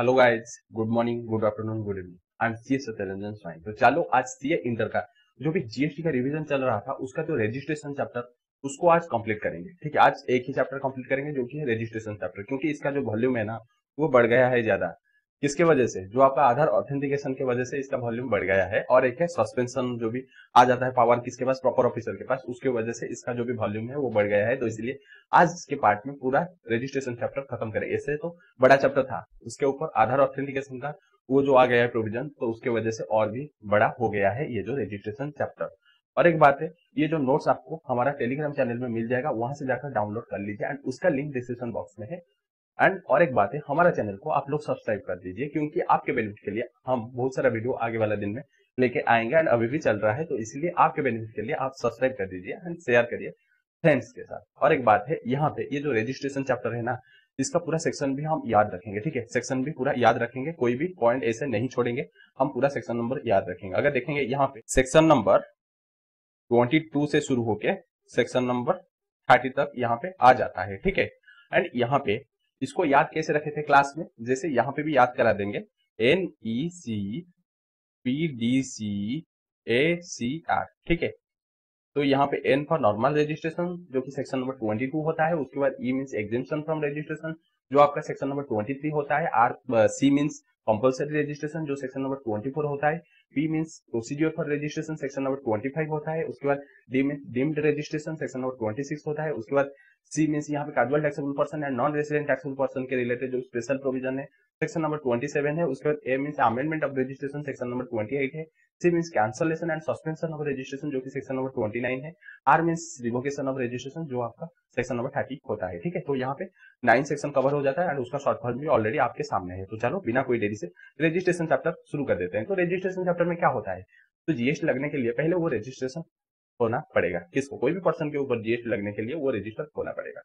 Hello guys, good morning, good afternoon, good evening. I am C S Satyaranjan Swain. तो चलो आज CA inter का जो भी जीएसटी का रिवीजन चल रहा था उसका जो रजिस्ट्रेशन चैप्टर उसको आज कंप्लीट करेंगे। ठीक है, आज एक ही चैप्टर कंप्लीट करेंगे जो कि है रजिस्ट्रेशन चैप्टर, क्योंकि इसका जो वॉल्यूम है ना वो बढ़ गया है ज्यादा। किसके वजह से? जो आपका आधार ऑथेंटिकेशन की वजह से इसका वॉल्यूम बढ़ गया है, और एक है सस्पेंशन जो भी आ जाता है पावर किसके पास, प्रॉपर ऑफिसर के पास, उसके वजह से इसका जो भी वॉल्यूम है वो बढ़ गया है। तो इसलिए आज इसके पार्ट में पूरा रजिस्ट्रेशन चैप्टर खत्म करेंगे। इससे तो बड़ा चैप्टर था, उसके ऊपर आधार ऑथेंटिकेशन का वो जो आ गया है प्रोविजन, तो उसके वजह से और भी बड़ा हो गया है ये जो रजिस्ट्रेशन चैप्टर। और एक बात है, ये जो नोट्स आपको हमारा टेलीग्राम चैनल में मिल जाएगा, वहां से जाकर डाउनलोड कर लीजिए एंड उसका लिंक डिस्क्रिप्शन बॉक्स में है। एंड और एक बात है, हमारा चैनल को आप लोग सब्सक्राइब कर दीजिए, क्योंकि आपके बेनिफिट के लिए हम बहुत सारा वीडियो आगे वाला दिन में लेके आएंगे एंड अभी भी चल रहा है। तो इसलिए आपके बेनिफिट के लिए आप सब्सक्राइब कर दीजिए एंड शेयर करिए फ्रेंड्स के साथ। और एक बात है, यहाँ पे ये जो रजिस्ट्रेशन चैप्टर है ना, इसका पूरा सेक्शन भी हम याद रखेंगे। ठीक है, सेक्शन भी पूरा याद रखेंगे, कोई भी पॉइंट ऐसे नहीं छोड़ेंगे, हम पूरा सेक्शन नंबर याद रखेंगे। अगर देखेंगे यहाँ पे सेक्शन नंबर 22 से शुरू होके सेक्शन नंबर 30 तक यहाँ पे आ जाता है। ठीक है, एंड यहाँ पे इसको याद कैसे रखे थे क्लास में, जैसे यहाँ पे भी याद करा देंगे, NECPDCACR। ठीक है, तो यहाँ पे N फॉर नॉर्मल रजिस्ट्रेशन जो कि सेक्शन नंबर 22 होता है, उसके बाद E means exemption from registration जो आपका सेक्शन नंबर 23 होता है, C मींस कंपलसरी रजिस्ट्रेशन जो सेक्शन नंबर 24 होता है, P means procedure for registration section number 25 होता है, उसके बाद D means deemed registration section number 26 होता है, उसके बाद C मींस यहाँ पे casual taxable person and non resident taxable person के रिलेटेड जो स्पेशल प्रोविजन है सेक्शन नंबर 27 है, उसके बाद A means amendment of registration section number 28 है, C means cancellation and suspension of registration जो कि सेक्शन नंबर 29 है, R means revocation of registration जो आपका सेक्शन नंबर 30 होता है। ठीक है, तो यहाँ पे 9 सेक्शन कवर हो जाता है एंड उसका शॉर्ट फॉर्म भी ऑलरेडी आपके सामने है। तो चलो बिना कोई देरी से रजिस्ट्रेशन चैप्टर शुरू कर देते हैं। तो रजिस्ट्रेशन चैप्टर में क्या होता है, तो जीएसटी लगने के लिए पहले वो रजिस्ट्रेशन होना पड़ेगा। किसको? कोई भी पर्सन के ऊपर जीएसटी लगने के लिए वो रजिस्टर होना पड़ेगा।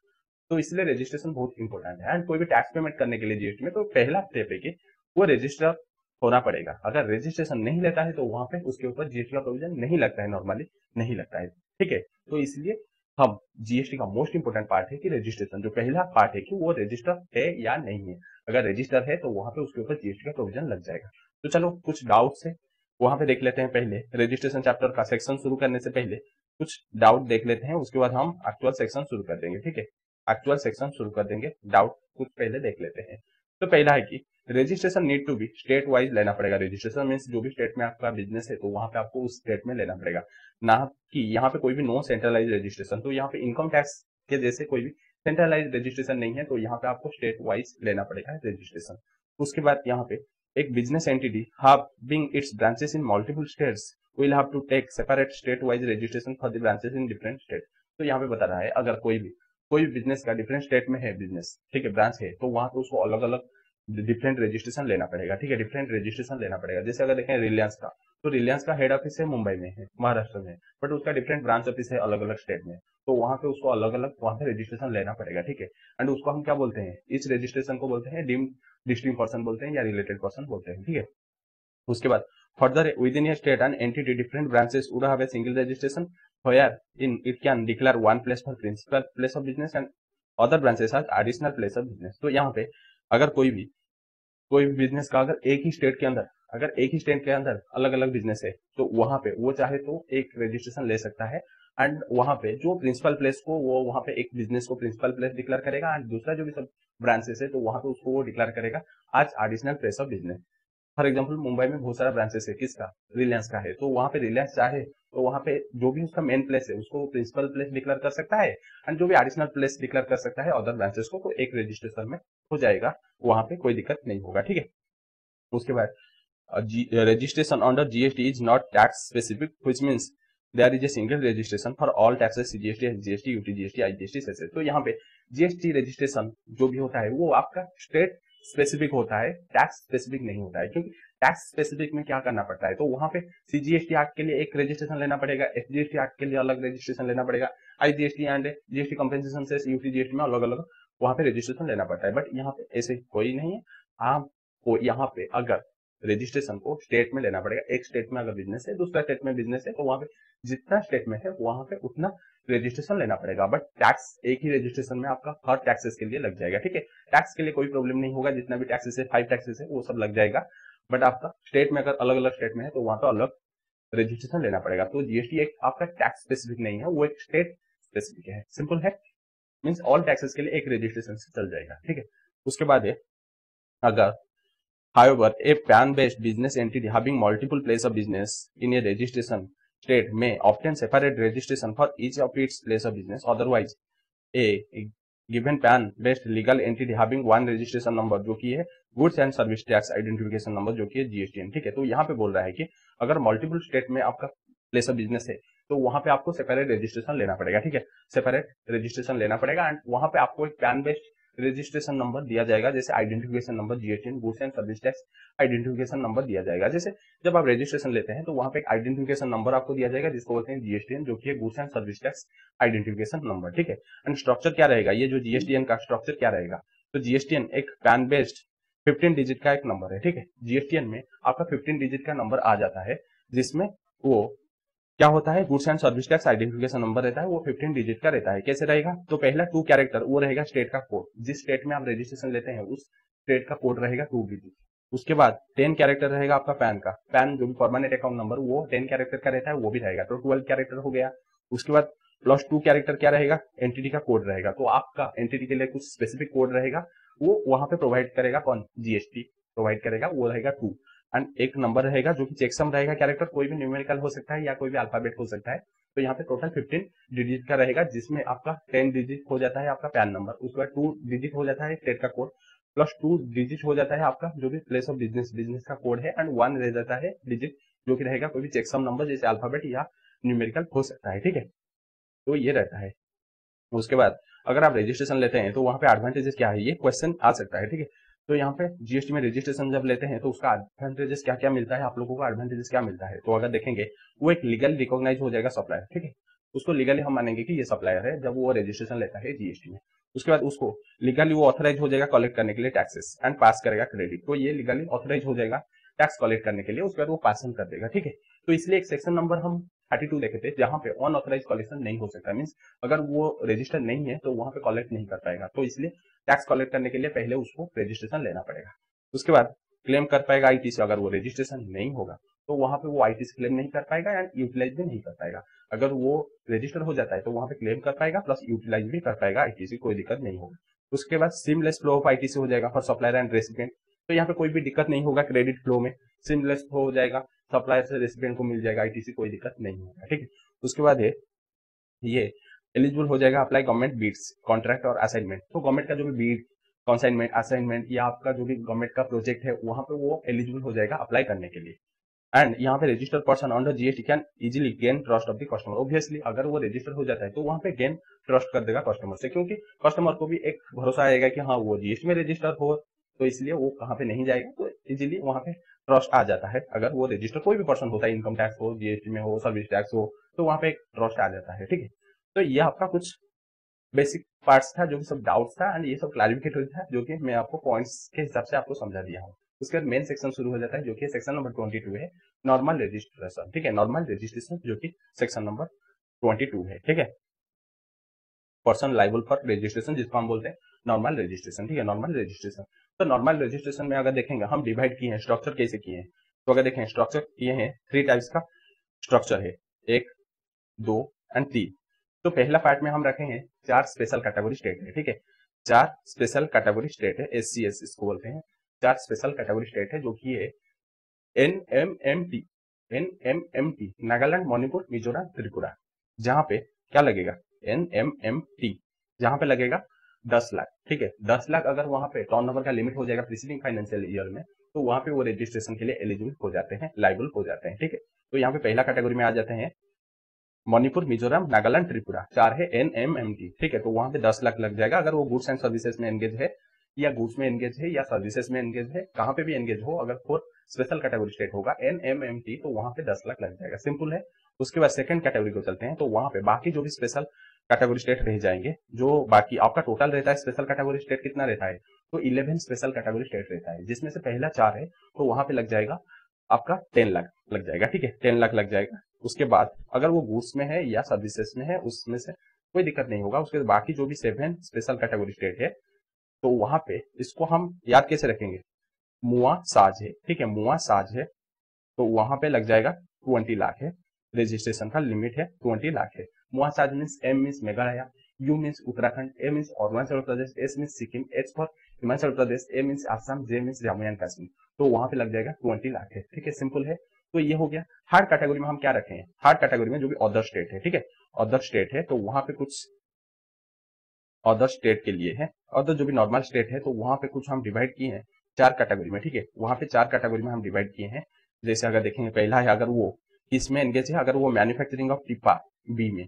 तो इसलिए रजिस्ट्रेशन बहुत इंपॉर्टेंट है। एंड कोई भी टैक्स पेमेंट करने के लिए जीएसटी में तो पहला स्टेप है कि वो रजिस्टर होना पड़ेगा। अगर रजिस्ट्रेशन नहीं लेता है तो वहां पे उसके ऊपर जीएसटी का प्रोविजन नहीं लगता है, नॉर्मली नहीं लगता है। ठीक है, तो इसलिए हम जीएसटी का मोस्ट इंपोर्टेंट पार्ट है कि रजिस्ट्रेशन जो पहला पार्ट है कि वो रजिस्टर है या नहीं है। अगर रजिस्टर है तो वहां पे उसके ऊपर जीएसटी का प्रोविजन लग जाएगा। तो चलो कुछ डाउट है वहां पे देख लेते हैं। पहले रजिस्ट्रेशन चैप्टर का सेक्शन शुरू करने से पहले कुछ डाउट देख लेते हैं, उसके बाद हम एक्चुअल सेक्शन शुरू कर देंगे। ठीक है, एक्चुअल सेक्शन शुरू कर देंगे, डाउट कुछ पहले देख लेते हैं। तो पहला है कि registration need to be state wise लेना पड़ेगा। रजिस्ट्रेशन मींस जो भी स्टेट में आपका बिजनेस है तो वहां पे आपको उस स्टेट में लेना पड़ेगा, ना कि यहाँ पे कोई भी नो सेंट्रलाइज रजिस्ट्रेशन। तो यहाँ पे इनकम टैक्स के जैसे कोई भी सेंट्रलाइज रजिस्ट्रेशन नहीं है, तो यहाँ पे आपको स्टेट वाइज लेना पड़ेगा रजिस्ट्रेशन। उसके बाद यहाँ पे एक business entity having its branches in multiple states will have to take separate state wise registration for the branches in different states। तो यहाँ पे बता रहा है अगर कोई भी बिजनेस का डिफरेंट स्टेट में है बिजनेस, ठीक है, ब्रांच है, तो वहां पे उसको अलग अलग डिफरेंट रजिस्ट्रेशन लेना पड़ेगा। ठीक है, डिफरेंट रजिस्ट्रेशन लेना पड़ेगा। जैसे अगर देखें रिलायंस का, तो रिलायंस का हेड ऑफिस है मुंबई में है, महाराष्ट्र में, बट उसका डिफरेंट ब्रांच ऑफिस है अलग अलग स्टेट में, तो वहां पे उसको अलग अलग वहां पे रजिस्ट्रेशन लेना पड़ेगा। ठीक है, एंड उसको हम क्या बोलते हैं, इस रजिस्ट्रेशन को बोलते हैं डीम्ड डिस्टिंक्ट पर्सन बोलते हैं या रिलेटेड पर्सन बोलते हैं। ठीक है, उसके बाद further with in a state and entity different branches would have a single registration where in it can declare one place for principal place of business and other branches as additional place of business। तो यहाँ पे अगर कोई भी business का अगर एक ही state के अंदर अलग अलग बिजनेस है, तो वहां पे वो चाहे तो एक रजिस्ट्रेशन ले सकता है। एंड वहां पे जो प्रिंसिपल प्लेस को वो वहां पे एक बिजनेस को प्रिंसिपल प्लेस डिक्लेयर करेगा एंड दूसरा जो भी सब ब्रांचेस है तो वहां पे उसको वो डिक्लेयर करेगा आज additional place of business. For example Mumbai में बहुत सारा ब्रांचेस है, किसका? रिलायंस का है, तो वहां पे रिलायंस चाहे तो वहां पे जो भी उसका मेन प्लेस है उसको प्रिंसिपल प्लेस डिक्लेयर कर सकता है एंड जो भी एडिशनल प्लेस डिक्लेयर कर सकता है अदर ब्रांचेस को, तो एक रजिस्ट्रेशन में हो जाएगा, वहां पे कोई दिक्कत नहीं होगा। ठीक है, उसके बाद registration under GST is not tax specific, which means there is a single registration for all taxes CGST, SGST, UTGST, IGST, सेसेस। तो यहाँ पे जीएसटी रजिस्ट्रेशन जो भी होता है वो आपका स्टेट स्पेसिफिक होता है, टैक्स स्पेसिफिक नहीं होता है। क्योंकि टैक्स स्पेसिफिक में क्या करना पड़ता है, तो वहां पे सीजीएसटी एक्ट के लिए एक रजिस्ट्रेशन लेना पड़ेगा, एसजीएसटी एक्ट के लिए अलग रजिस्ट्रेशन लेना पड़ेगा, आईजीएसटी एंड जीएसटी कंपेंसेशन से यूटीजीएसटी में अलग अलग वहां पे रजिस्ट्रेशन लेना पड़ता है। बट यहाँ पे ऐसे कोई नहीं है। आपको यहाँ पे अगर रजिस्ट्रेशन को स्टेट में लेना पड़ेगा। एक स्टेट में अगर बिजनेस है, दूसरा स्टेट में बिजनेस है, तो वहां पे जितना स्टेट में है वहां पे उतना रजिस्ट्रेशन लेना पड़ेगा। बट टैक्स एक ही रजिस्ट्रेशन में आपका हर टैक्सेस के लिए लग जाएगा, ठीक है। टैक्स के लिए कोई प्रॉब्लम नहीं होगा, जितना भी टैक्सेस है 5 टैक्सेस है वो सब लग जाएगा। बट आपका स्टेट में अगर अलग अलग स्टेट में है तो वहां पर अलग रजिस्ट्रेशन लेना पड़ेगा। तो जीएसटी एक आपका टैक्स स्पेसिफिक नहीं है, वो एक स्टेट स्पेसिफिक है। सिंपल है, मीन्स ऑल टैक्सेस के लिए एक रजिस्ट्रेशन से चल जाएगा, ठीक है। उसके बाद है, अगर however a PAN based business entity having multiple place of business in a registration state may obtain separate registration for each of its place of business, otherwise a given PAN based legal entity having one registration number जो कि है goods and service tax identification number जो कि है GSTN, ठीक है। तो यहाँ पे बोल रहा है कि अगर मल्टीपल स्टेट में आपका प्लेस ऑफ बिजनेस है तो वहां पे आपको सेपरेट रजिस्ट्रेशन लेना पड़ेगा, ठीक है। सेपरेट रजिस्ट्रेशन लेना पड़ेगा एंड वहां पे आपको एक पैन बेस्ड रजिस्ट्रेशन नंबर दिया जाएगा, जैसे identification number GSTN goods and service tax identification number दिया जाएगा। जैसे जब आप रजिस्ट्रेशन लेते हैं तो वहां पे एक आइडेंटिफिकेशन नंबर आपको दिया जाएगा जिसको बोलते हैं जीएसटीएन, जो कि है goods and service tax identification number, ठीक है। एंड स्ट्रक्चर क्या रहेगा, ये जो जीएसटीएन का स्ट्रक्चर क्या रहेगा, तो जीएसटीएन एक पैन बेस्ड 15 डिजिट का एक नंबर है, ठीक है। जीएसटीएन में आपका 15 डिजिट का नंबर आ जाता है, जिसमें वो क्या होता है, goods and service tax identification number रहता है, वो 15 डिजिट का रहता है। कैसे रहेगा, तो पहला 2 कैरेक्टर वो रहेगा स्टेट का कोड, जिस स्टेट में आप रजिस्ट्रेशन लेते हैं उस स्टेट का कोड रहेगा 2 डिजिट। उसके बाद 10 कैरेक्टर रहेगा आपका पैन का, पैन जो भी परमानेंट अकाउंट नंबर वो 10 कैरेक्टर का रहता है, वो भी रहेगा, तो 12 कैरेक्टर हो गया। उसके बाद प्लस 2 कैरेक्टर क्या रहेगा, एंटिटी का कोड रहेगा, तो आपका एंटिटी के लिए कुछ स्पेसिफिक कोड रहेगा, वो वहां पे प्रोवाइड करेगा कौन, जीएसटी प्रोवाइड करेगा, वो रहेगा 2। एंड एक नंबर रहेगा जो कि चेकसम रहेगा, कैरेक्टर कोई भी न्यूमेरिकल हो सकता है या कोई भी अल्फाबेट हो सकता है। तो यहाँ पे टोटल 15 डिजिट का रहेगा, जिसमें आपका 10 डिजिट हो जाता है आपका पैन नंबर, उसके बाद 2 डिजिट हो जाता है स्टेट का कोड, प्लस 2 डिजिट हो जाता है आपका जो भी प्लेस ऑफ बिजनेस बिजनेस का कोड है, एंड 1 रह जाता है डिजिट जो कि रहेगा कोई भी चेकसम नंबर, जैसे अल्फाबेट या न्यूमेरिकल हो सकता है, ठीक है। तो ये रहता है। उसके बाद अगर आप रजिस्ट्रेशन लेते हैं तो वहां पे एडवांटेजेस क्या है, ये क्वेश्चन आ सकता है, ठीक है। तो यहाँ पे जीएसटी में रजिस्ट्रेशन जब लेते हैं तो उसका एडवांटेजेस क्या क्या मिलता है, आप लोगों को एडवांटेजेस क्या मिलता है, तो अगर देखेंगे वो एक लीगल रिकॉग्नाइज हो जाएगा सप्लायर, ठीक है। उसको लीगली हम मानेंगे कि ये सप्लायर है जब वो रजिस्ट्रेशन लेता है जीएसटी में। उसके बाद उसको लीगली वो ऑथराइज हो जाएगा कलेक्ट करने के लिए टैक्सेस एंड पास करेगा क्रेडिट, तो ये लीगली ऑथराइज हो जाएगा टैक्स कलेक्ट करने के लिए, उसके बाद वो पास कर देगा, ठीक है। तो इसलिए एक सेक्शन नंबर हम 32 देखे थे जहां पे अनऑथराइज कलेक्शन नहीं हो सकता, मीन्स अगर वो रजिस्टर नहीं है तो वहां पे कलेक्ट नहीं कर पाएगा, तो इसलिए टैक्स कलेक्ट करने के लिए पहले उसको रजिस्ट्रेशन लेना पड़ेगा। उसके बाद क्लेम कर पाएगा आईटीसी, अगर वो रजिस्ट्रेशन नहीं होगा तो वहां पे वो आईटीसी क्लेम नहीं कर पाएगा एंड यूटिलाइज भी नहीं कर पाएगा। अगर वो रजिस्टर हो जाता है तो वहां पे क्लेम कर पाएगा प्लस यूटिलाइज भी कर पाएगा आईटीसी, कोई दिक्कत नहीं होगा। उसके बाद सीमलेस फ्लो ऑफ आईटीसी हो जाएगा फॉर सप्लायर एंड रेसिपिएंट, तो यहाँ पे कोई भी दिक्कत नहीं होगा, क्रेडिट फ्लो में सीमलेस हो जाएगा, सप्लायर से रेसिपिएंट को मिल जाएगा आईटीसी, कोई दिक्कत नहीं होगा, ठीक है। उसके बाद है ये एलिजिबल हो जाएगा अप्लाई गवर्नमेंट बीड्स कॉन्ट्रैक्ट और असाइनमेंट, तो गवर्नमेंट का जो भी बीड कॉन्साइनमेंट असाइनमेंट या आपका जो भी गवर्नमेंट का प्रोजेक्ट है वहां पे वो एलिजिबल हो जाएगा अप्लाई करने के लिए। एंड यहाँ पे registered person under GST can easily gain trust of the customer, obviously अगर वो रजिस्टर हो जाता है तो वहां पे गेन ट्रस्ट कर देगा कस्टमर से, क्योंकि कस्टमर को भी एक भरोसा आएगा कि हाँ वो जीएसटी में रजिस्टर हो, तो इसलिए वो कहाँ पे नहीं जाएगा, तो इजीली वहां पे ट्रस्ट आ जाता है। अगर वो रजिस्टर कोई भी पर्सन होता है, इनकम टैक्स हो, जीएसटी में हो, सर्विस टैक्स हो, तो वहां पे एक ट्रस्ट आ जाता है, ठीक है। तो ये आपका कुछ बेसिक पार्ट्स था जो कि सब डाउट्स था एंड ये सब क्लैरिफिकेट था, जो कि मैं आपको पॉइंट्स के हिसाब से आपको समझा दिया हूँ। उसके बाद मेन सेक्शन शुरू हो जाता है जो कि सेक्शन नंबर 22 है, नॉर्मल रजिस्ट्रेशन, ठीक है। नॉर्मल रजिस्ट्रेशन जो कि सेक्शन नंबर 22 है, ठीक है। पर्सन लाइबल फॉर रजिस्ट्रेशन जिसको हम बोलते हैं नॉर्मल रजिस्ट्रेशन, ठीक है। नॉर्मल रजिस्ट्रेशन, तो नॉर्मल रजिस्ट्रेशन में अगर देखेंगे हम डिवाइड किए हैं, स्ट्रक्चर कैसे किए हैं, तो अगर देखें स्ट्रक्चर किए हैं 3 टाइप्स का स्ट्रक्चर है, 1 2 एंड 3। तो पहला पार्ट में हम रखे हैं 4 स्पेशल कैटेगरी स्टेट है, ठीक है। 4 स्पेशल कैटेगरी स्टेट है, एससीएस इसको बोलते हैं। 4 स्पेशल कैटेगरी स्टेट है जो कि है एनएमएमटी, एनएमएमटी नागालैंड मणिपुर मिजोरम त्रिपुरा, जहां पे क्या लगेगा एनएमएमटी, जहां पे लगेगा 10 लाख, ठीक है। 10 लाख अगर वहां पे टर्नओवर का लिमिट हो जाएगा प्रीसीडिंग फाइनेंशियल ईयर में, तो वहां पे वो रजिस्ट्रेशन के लिए एलिजिबल हो जाते हैं, लाइबल हो जाते हैं, ठीक है। तो यहाँ पे पहला कैटेगरी में आ जाते हैं मणिपुर मिजोरम नागालैंड त्रिपुरा, 4 है एनएमएमटी, ठीक है। तो वहां पे 10 लाख लग जाएगा अगर वो गुड्स एंड सर्विसेज में एंगेज है, या गुड्स में एंगेज है या सर्विसेज में एंगेज है, कहां पे भी एंगेज हो, अगर 4 स्पेशल कैटेगरी स्टेट होगा एनएमएमटी तो वहां पे 10 लाख लग जाएगा, सिंपल है। उसके बाद सेकंड कैटेगरी को चलते हैं, तो वहां पे बाकी जो भी स्पेशल कैटेगरी स्टेट रह जाएंगे, जो बाकी आपका टोटल रहता है स्पेशल कैटेगरी स्टेट कितना रहता है तो 11 स्पेशल कैटेगरी स्टेट रहता है, जिसमें से पहला 4 है तो वहां पे लग जाएगा आपका 10 लाख लग जाएगा, ठीक है, 10 लाख लग जाएगा। उसके बाद अगर वो गुड्स में है या सर्विसेज में है उसमें से कोई दिक्कत नहीं होगा। उसके बाकी जो भी 7 स्पेशल कैटेगरी स्टेट है तो वहां पे इसको हम याद कैसे रखेंगे, मुआ साज है, ठीक है, मुआ साज है तो वहां पे लग जाएगा 20 लाख है, रजिस्ट्रेशन का लिमिट है 20 लाख है। मुआ साज means M means Meghalaya, U means Uttarakhand, A means Arunachal Pradesh, S means Sikkim, H for Himachal Pradesh, A means Assam, J means Jammu and Kashmir, तो वहां पे लग जाएगा 20 लाख है, ठीक है, सिंपल है। तो ये हो गया। थर्ड कैटेगरी में हम क्या रखे हैं, थर्ड कैटेगरी में जो भी अदर स्टेट है, ठीक है, अदर स्टेट है तो वहां पे कुछ अदर स्टेट के लिए है, अदर जो भी नॉर्मल स्टेट है तो वहां पे कुछ हम डिवाइड किए हैं 4 कैटेगरी में, ठीक है, वहां पे 4 कैटेगरी में हम डिवाइड किए हैं। जैसे अगर देखेंगे पहला है अगर वो इसमें एंगेज है, अगर वो मैन्युफैक्चरिंग ऑफ टिप्पा बी में,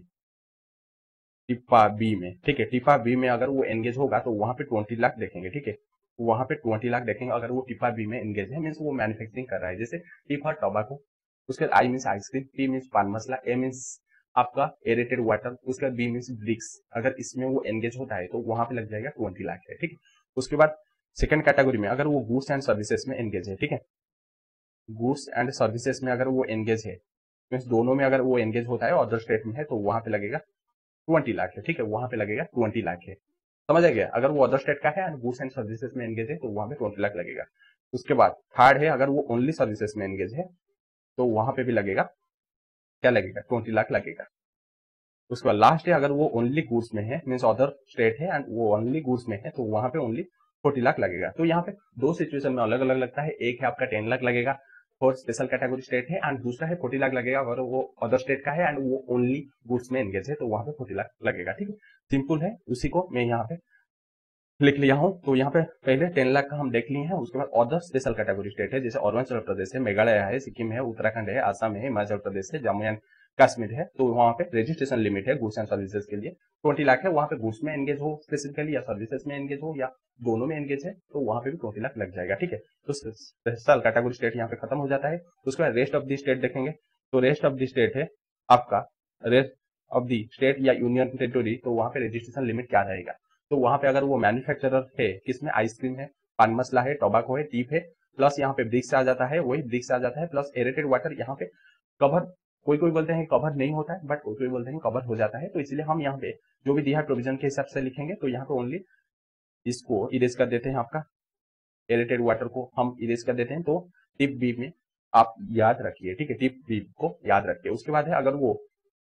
टिप्पा बी में, ठीक है, टिप्पा बी में अगर वो एंगेज होगा तो वहां पे 20 लाख देखेंगे, ठीक है, वहां पे 20 लाख देखेंगे अगर वो टिप्पा बी में एंगेज है, मीन्स वो मैन्युफैक्चरिंग कर रहा है, जैसे टी फॉर टोबैको, उसके I means ice cream, T means पान मसला, ए मीन्स आपका एरेटेड वाटर, उसके बाद बी मीन्स ब्रिक्स, अगर इसमें वो एंगेज होता है तो वहां पे लग जाएगा 20 लाख है, ठीक है। उसके बाद सेकंड कैटेगरी में अगर वो गुड्स एंड सर्विसेज में एंगेज है, ठीक है, गुड्स एंड सर्विसेज में अगर वो एंगेज है, मीन्स दोनों में अगर वो एंगेज होता है अदर स्टेट में है तो वहां पे लगेगा 20 लाख है, ठीक है, वहां पे लगेगा 20 लाख है, समझ आ गया। अगर वो अदर स्टेट का है एंड गुड्स एंड सर्विसेज में एंगेज है तो वहां पे 20 लाख लगेगा। उसके बाद थर्ड है अगर वो ओनली सर्विसेज में एंगेज है तो वहां पे भी लगेगा, क्या लगेगा, 20 लाख लगेगा। उसके बाद लास्ट है अगर वो ओनली गुड्स में है, मीन्स अदर स्टेट है एंड वो ओनली गुड्स में है तो वहां पे ओनली 40 लाख लगेगा। तो यहाँ पे दो सिचुएशन में अलग अलग लगता है, एक है आपका 10 लाख लगेगा फॉर स्पेशल कैटेगरी स्टेट है एंड दूसरा है 40 लाख लगेगा अगर वो अदर स्टेट का है एंड वो ओनली गुड्स में एंगेज है तो वहां पे 40 लाख लगेगा, ठीक है, सिंपल है। उसी को मैं यहाँ पे लिख लिया हूँ। तो यहाँ पे पहले 10 लाख का हम देख लिए हैं। उसके बाद अदर स्पेशल कैटेगरी स्टेट है, जैसे अरुणाचल प्रदेश है, मेघालय है, सिक्किम है, उत्तराखंड है, आसाम है, हिमाचल प्रदेश है, जम्मू एंड कश्मीर है, तो वहाँ पे रजिस्ट्रेशन लिमिट है गुड्स एंड सर्विसेज के लिए 20 लाख है। वहाँ पे गुड्स में एंगेज हो स्पेसिफिकली या सर्विसेज में एंगेज हो या दोनों में एंगेज है तो वहाँ पे भी 20 लाख लग जाएगा, ठीक है। तो स्पेशल कैटेगरी स्टेट यहाँ पे खत्म हो जाता है। उसके बाद रेस्ट ऑफ द स्टेट देखेंगे तो रेस्ट ऑफ द स्टेट है आपका, रेस्ट ऑफ द स्टेट या यूनियन टेरिटोरी, तो वहाँ पे रजिस्ट्रेशन लिमिट क्या रहेगा, तो वहां पे अगर वो मैन्युफैक्चरर है, किसमें, आइसक्रीम है, पान मसला है, टोबैको है, टीप है, प्लस यहाँ पे ब्रिक्स आ जाता है, वही ब्रिक्स आ जाता है, प्लस एरेटेड वाटर यहाँ पे कवर, कोई कोई बोलते हैं कवर नहीं होता है बट कोई कोई बोलते हैं कवर हो जाता है, तो इसलिए हम यहाँ पे जो भी दिया है प्रोविजन के हिसाब से लिखेंगे। तो यहाँ पे ओनली इसको इरेज कर देते हैं, आपका एरेटेड वाटर को हम इरेज कर देते हैं। तो टिप बी में आप याद रखिए, ठीक है, टिप बी को याद रखिए। उसके बाद है अगर वो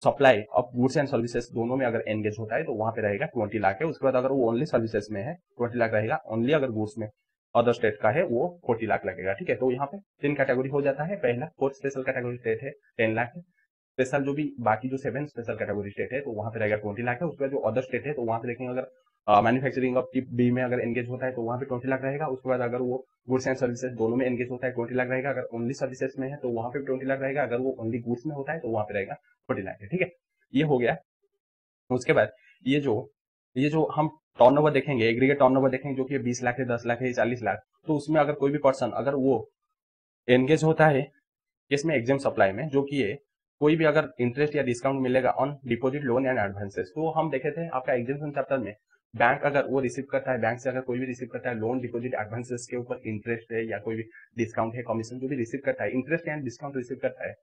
supply of goods and services दोनों में अगर एंगेज होता है तो वहां पे रहेगा 20 लाख है। उसके बाद अगर वो ओनली सर्विसेज में है 20 लाख रहेगा, ओनली अगर गुड्स में अदर स्टेट का है वो 40 लाख लगेगा, ठीक है। तो यहाँ पे 3 कैटेगरी हो जाता है। पहला फोर्थ स्पेशल कैटेगरी स्टेट है 10 लाख है, स्पेशल जो भी बाकी जो 7 स्पेशल कैटेगरी स्टेट है तो वहां पे रहेगा 20 लाख है। उसके बाद जो अदर स्टेट है तो वहां पे देखेंगे अगर मैन्युफैक्चरिंग ऑफ टिप बी में अगर एंगेज होता है तो वहां पे 20 लाख रहेगा। उसके बाद अगर वो गुड्स एंड सर्विसेज दोनों में एंगेज होता है 20 लाख रहेगा। अगर ओनली सर्विसेज में है तो वहां पे 20 लाख रहेगा। अगर वो ओनली गुड्स में होता है तो वहां पे रहेगा 40 लाख है, ठीक है। ये हो गया। उसके बाद ये जो हम टर्नओवर देखेंगे, एग्रीगेट टर्नओवर देखेंगे जो कि 20 लाख है, 10 लाख है, 40 लाख, तो उसमें अगर कोई भी पर्सन अगर वो एंगेज होता है किसमें, एग्जाम सप्लाई में, जो कि ये कोई भी अगर इंटरेस्ट या डिस्काउंट मिलेगा on deposit loan and advances, तो हम देखे थे आपका एग्जाम चैप्टर में, बैंक अगर वो रिसीव करता है, बैंक से अगर कोई भी रिसीव करता है लोन डिपॉजिट एडवांसेस के ऊपर इंटरेस्ट है या कोई भी डिस्काउंट है, कमीशन जो भी रिसीव करता है, इंटरेस्ट एंड डिस्काउंट रिसीव करता है,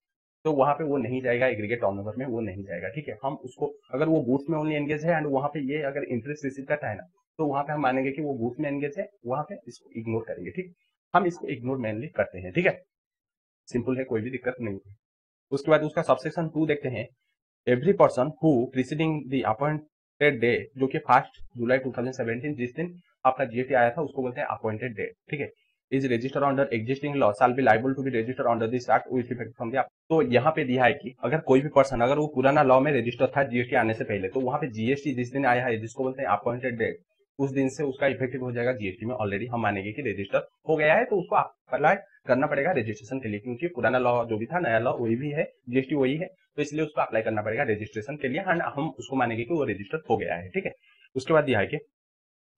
तो वहां पे वो नहीं जाएगा एग्रीगेट टर्नओवर में, वो नहीं जाएगा, ठीक है। हम उसको अगर वो गुड्स में ओनली एंगेज है एंड वहां पे ये अगर इंटरेस्ट रिसीव करता है ना, तो वहां पे हम मानेंगे कि वो गुड्स में एंगेज है, वहां पे इसको इग्नोर करेंगे, ठीक। हम इसको इग्नोर मेनली करते हैं, ठीक है, सिंपल है, कोई भी दिक्कत नहीं है। उसके बाद उसका सबसेक्शन 2 देखते हैं। Every person who preceding the appointed day, जो कि 1 जुलाई 2017 जिस दिन आपका जीएसटी आया था उसको बोलते हैं अपॉइंटेड डे, ठीक है, is registered under existing law shall be liable to be registered under this act with effect from the. तो यहाँ पे दिया है कि अगर कोई भी पर्सन अगर वो पुराना लॉ में रजिस्टर था जीएसटी आने से पहले, तो वहां पे जीएसटी जिस दिन आया है जिसको बोलते हैं अपॉइंटेड डेट, उस दिन से उसका इफेक्टिव हो जाएगा जीएसटी में। ऑलरेडी हम मानेंगे कि रजिस्टर हो गया है तो उसको अप्लाई करना पड़ेगा रजिस्ट्रेशन के लिए, क्योंकि पुराना लॉ जो भी था, नया लॉ वही भी है, जीएसटी वही है, तो इसलिए उसको अप्लाई करना पड़ेगा रजिस्ट्रेशन के लिए, एंड हम उसको मानेंगे कि वो रजिस्टर हो गया है, ठीक है। उसके बाद दिया है कि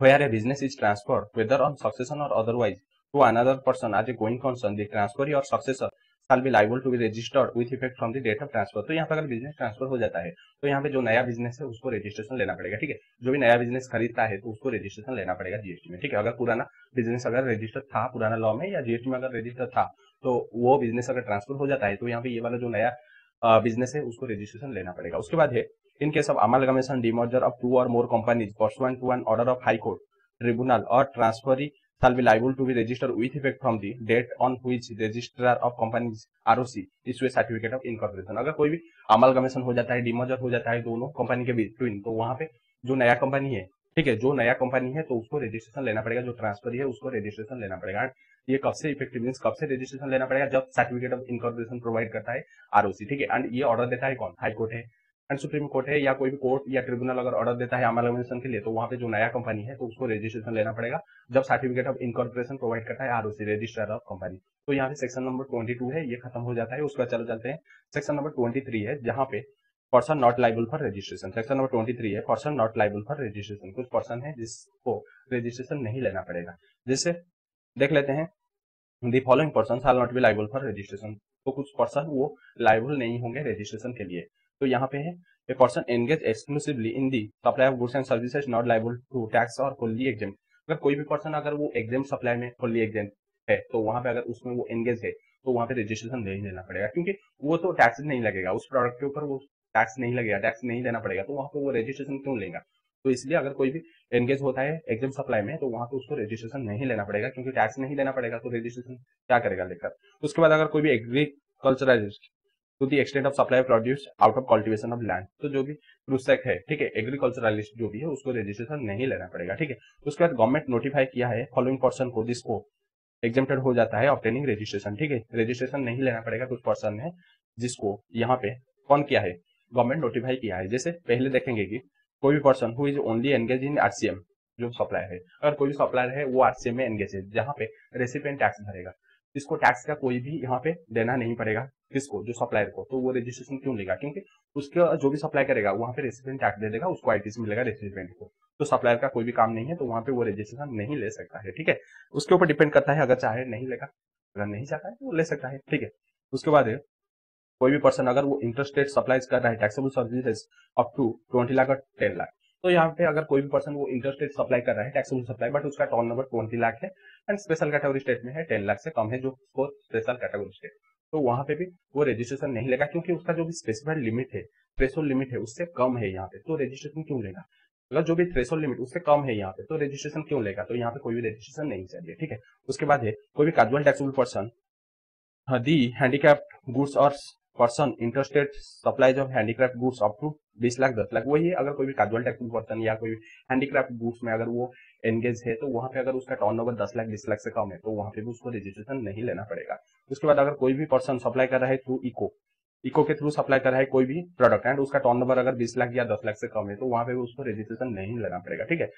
where a business is transferred, whether on succession or otherwise, to another person as a going concern, the transferee or successor shall be liable to be registered with effect from the date of transfer। तो यहाँ पे अगर business transfer हो जाता है तो यहाँ पे जो नया बिजनेस है उसको रजिस्ट्रेशन लेना पड़ेगा, ठीक है। जो भी नया बिजनेस खरीदता है तो उसको रजिस्ट्रेशन लेना पड़ेगा जीएसटी में, ठीक है। अगर पुराना बिजनेस अगर रजिस्टर्ड था पुराना लॉ में या जीएसटी में अगर रजिस्टर्ड था तो वो बिजनेस अगर ट्रांसफर हो जाता है तो यहाँ पे ये वाला जो नया बिजनेस है उसको रजिस्ट्रेशन लेना पड़ेगा। उसके बाद है इन case of amalgamation demerger of 2 or more companies pursuant to an order of high court tribunal or transferee shall be liable to be registered with effect from the date on which registrar of companies ROC issue a certificate of incorporation। अगर कोई भी amalgamation हो जाता है, demerger हो जाता है दोनों कंपनी के बिटवीन, तो वहां पे जो नया कंपनी है, ठीक है, जो नया कंपनी है तो उसको रजिस्ट्रेशन लेना पड़ेगा, जो ट्रांसफर है उसको रजिस्ट्रेशन लेना पड़ेगा। ये कब से इफेक्टिव मींस कब से रजिस्ट्रेशन लेना पड़ेगा, जब सर्टिफिकेट ऑफ इनकॉर्पोरेशन प्रोवाइड करता है आरओसी, ठीक है। एंड ये ऑर्डर देता है कौन, हाई कोर्ट है एंड सुप्रीम कोर्ट है, या कोई भी कोर्ट या ट्रिब्यूनल अगर ऑर्डर देता है अमालगमेशन के लिए तो वहां पे जो नया कंपनी है तो उसको रजिस्ट्रेशन लेना पड़ेगा जब सर्टिफिकेट ऑफ इनकॉर्पोरेशन प्रोवाइड करता है आरओसी रजिस्ट्रार ऑफ कंपनी। तो यहाँ पे सेक्शन नंबर 22 है, ये खत्म हो जाता है। उसके बाद चलो चलते हैं सेक्शन नंबर 23 है, जहाँ पे person not liable for registration. Section number 23 है person not liable for registration. कुछ पर्सन है जिसको रजिस्ट्रेशन नहीं लेना पड़ेगा, जैसे देख लेते हैं the following person shall not be liable for registration. तो कुछ पर्सन वो लाइबल नहीं होंगे रजिस्ट्रेशन के लिए। तो यहाँ पे है a person engage exclusively in the supply of goods and services not liable to tax और फुल्ली एग्जेम्प्ट। अगर कोई भी पर्सन अगर वो एग्जेम्प्ट सप्लाई में फुल्ली एग्जेम्प्ट है तो वहां पे अगर उसमें वो एंगेज है तो वहां पे रजिस्ट्रेशन नहीं लेना पड़ेगा, क्योंकि वो तो टैक्स नहीं लगेगा उस प्रोडक्ट के ऊपर, वो टैक्स नहीं लगेगा, टैक्स नहीं देना पड़ेगा, तो वहां पे वो रजिस्ट्रेशन क्यों लेगा। तो इसलिए अगर कोई भी एंगेज होता है एग्जाम सप्लाई में तो वहां पे उसको रजिस्ट्रेशन नहीं लेना पड़ेगा, क्योंकि टैक्स नहीं देना पड़ेगा, तो रजिस्ट्रेशन क्या करेगा लेकर। उसके बाद अगर कोई भी agriculturist to the extent of supply produce out of cultivation of land, तो जो भी कृषक है, ठीक है, एग्रीकल्चरलिस्ट जो भी है उसको रजिस्ट्रेशन नहीं लेना पड़ेगा, ठीक है। उसके बाद गवर्नमेंट नोटिफाई किया है फॉलोइंग पर्सन को जिसको एग्जेम्प्टेड हो जाता है ऑब्टेनिंग रजिस्ट्रेशन, ठीक है। रजिस्ट्रेशन नहीं लेना पड़ेगा कुछ पर्सन है जिसको यहाँ पे कौन किया है, गवर्नमेंट नोटिफाई किया है। जैसे पहले देखेंगे कि कोई भी person who is only engage in RCM, जो सप्लायर है, अगर कोई भी सप्लायर है वो आरसीएम में एंगेज है जहाँ पे रेसिपिएंट टैक्स भरेगा, इसको टैक्स का कोई भी यहाँ पे देना नहीं पड़ेगा, किसको, जो सप्लायर को। तो वो रजिस्ट्रेशन क्यों लेगा, क्योंकि उसका जो भी सप्लाई करेगा वहाँ पे रेसिपिएंट टैक्स दे देगा, उसको आईटीसी मिलेगा रेसिपिएंट को। तो सप्लायर का कोई भी काम नहीं है तो वहां पे वो रजिस्ट्रेशन नहीं ले सकता है, ठीक है। उसके ऊपर डिपेंड करता है, अगर चाहे नहीं लेगा, अगर नहीं चाहता है तो वो ले सकता है, ठीक है। उसके बाद कोई भी पर्सन अगर वो इंटरस्टेट सप्लाईज कर रहा है taxable services up to 20 lakh और 10 लाख, तो यहाँ पे अगर कोई भी पर्सन वो इंटरस्टेट सप्लाई कर रहा है टैक्सेबल सप्लाई, बट उसका टर्न नंबर 20 लाख है एंड स्पेशल कैटेगरी स्टेट में है 10 लाख से कम है, जो स्पेशल कैटेगरी स्टेट, तो वहां पे भी वो रजिस्ट्रेशन नहीं लेगा, क्योंकि उसका जो भी स्पेसिफाइड लिमिट है, थ्रेशोल्ड लिमिट है, उससे कम है यहाँ पे, तो रजिस्ट्रेशन क्यों लेगा। अगर जो भी थ्रेशोल्ड लिमिट उससे कम है यहाँ पे तो रजिस्ट्रेशन क्यों लेगा, तो यहाँ पे कोई भी रजिस्ट्रेशन नहीं चाहिए, ठीक है। उसके बाद है कोई भी casual taxable person the handicraft goods और person interested supplies of handicraft goods up to 20 lakh 10 lakh, वही है। अगर कोई भी कैजुअल टैक्सेबल पर्सन या कोई हैंडीक्राफ्ट गुड्स में अगर वो एंगेज है तो वहां पे अगर उसका टर्नओवर 10 लाख 20 लाख से कम है तो वहां पे भी उसको रजिस्ट्रेशन नहीं लेना पड़ेगा। उसके बाद अगर कोई भी पर्सन सप्लाई कर रहा है थ्रू इको के थ्रू सप्लाई कर रहा है कोई भी प्रोडक्ट एंड उसका टर्नओवर अगर 20 लाख या 10 लाख से कम है तो वहां पे भी उसको रजिस्ट्रेशन नहीं लेना पड़ेगा, ठीक है।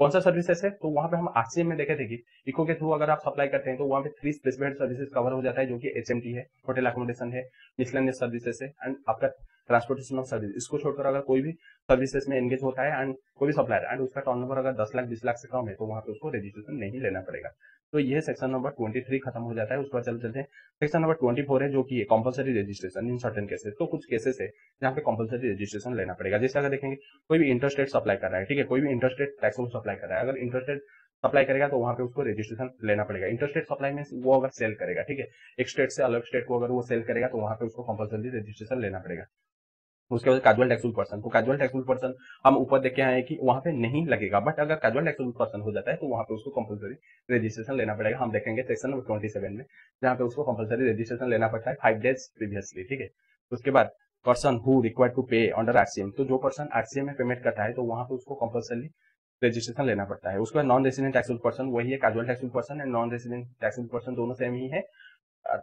कौन सा सर्विसेज है, तो वहां पे हम आरसीएम में देखे थे कि इको के थ्रू अगर आप सप्लाई करते हैं तो वहां पे 3 स्पेसिफाइड सर्विसेज कवर हो जाता है, जो कि एचएमटी है, होटल अकोमोडेशन है, मिसलेनियस सर्विसेज है एंड आपका ट्रांसपोर्टेशन ऑफ सर्विस। इसको छोड़कर अगर कोई भी सर्विसेज में एंगेज होता है एंड कोई भी सप्लायर एंड उसका टर्नओवर अगर 10 लाख 20 लाख से कम है तो वहां पे उसको रजिस्ट्रेशन नहीं लेना पड़ेगा। तो ये सेक्शन नंबर 23 खत्म हो जाता है। उसके बाद चलते हैं सेक्शन नंबर 24 है, जो कि compulsory registration in certain cases. तो कुछ केसेस है जहाँ पे कंपलसरी रजिस्ट्रेशन लेना पड़ेगा। जैसे अगर देखेंगे कोई भी इंटरस्टेट सप्लाई कर रहा है, ठीक है, कोई भी इंटरस्टेट टैक्सेबल सप्लाई कर रहा है, अगर इंटरस्टेट सप्लाई करेगा तो वहां पे उसको रजिस्ट्रेशन लेना पड़ेगा। इंटरस्टेट सप्लाई में वो अगर सेल करेगा, ठीक है, एक स्टेट से अलग स्टेट को अगर वो सेल करेगा तो वहां पे उसको कंपलसरी रजिस्ट्रेशन लेना पड़ेगा। उसके बाद कैजुअल टैक्सेबल पर्सन, तो कैजुअल टैक्सेबल पर्सन हम ऊपर देख के आए कि वहां पे नहीं लगेगा, बट अगर कैजुअल टैक्सेबल पर्सन हो जाता है तो वहां पे उसको कंपलसरी रजिस्ट्रेशन लेना पड़ेगा। हम देखेंगे सेक्शन नंबर 27 में, जहाँ पे उसको कंपलसरी रजिस्ट्रेशन लेना पड़ता है 5 डेज प्रीवियसली, ठीक है। उसके बाद पर्सन हु रिक्वायर्ड टू पे अंडर आरसीएम, तो जो पर्सन आरसीएम में पेमेंट करता है तो वहां पे उसको कंपलसरी रजिस्ट्रेशन लेना पड़ता है। उसके बाद नॉन रेसिडेंट टैक्सेबल पर्सन, वही है casual taxable person and non resident taxable person, दोनों सेम ही है।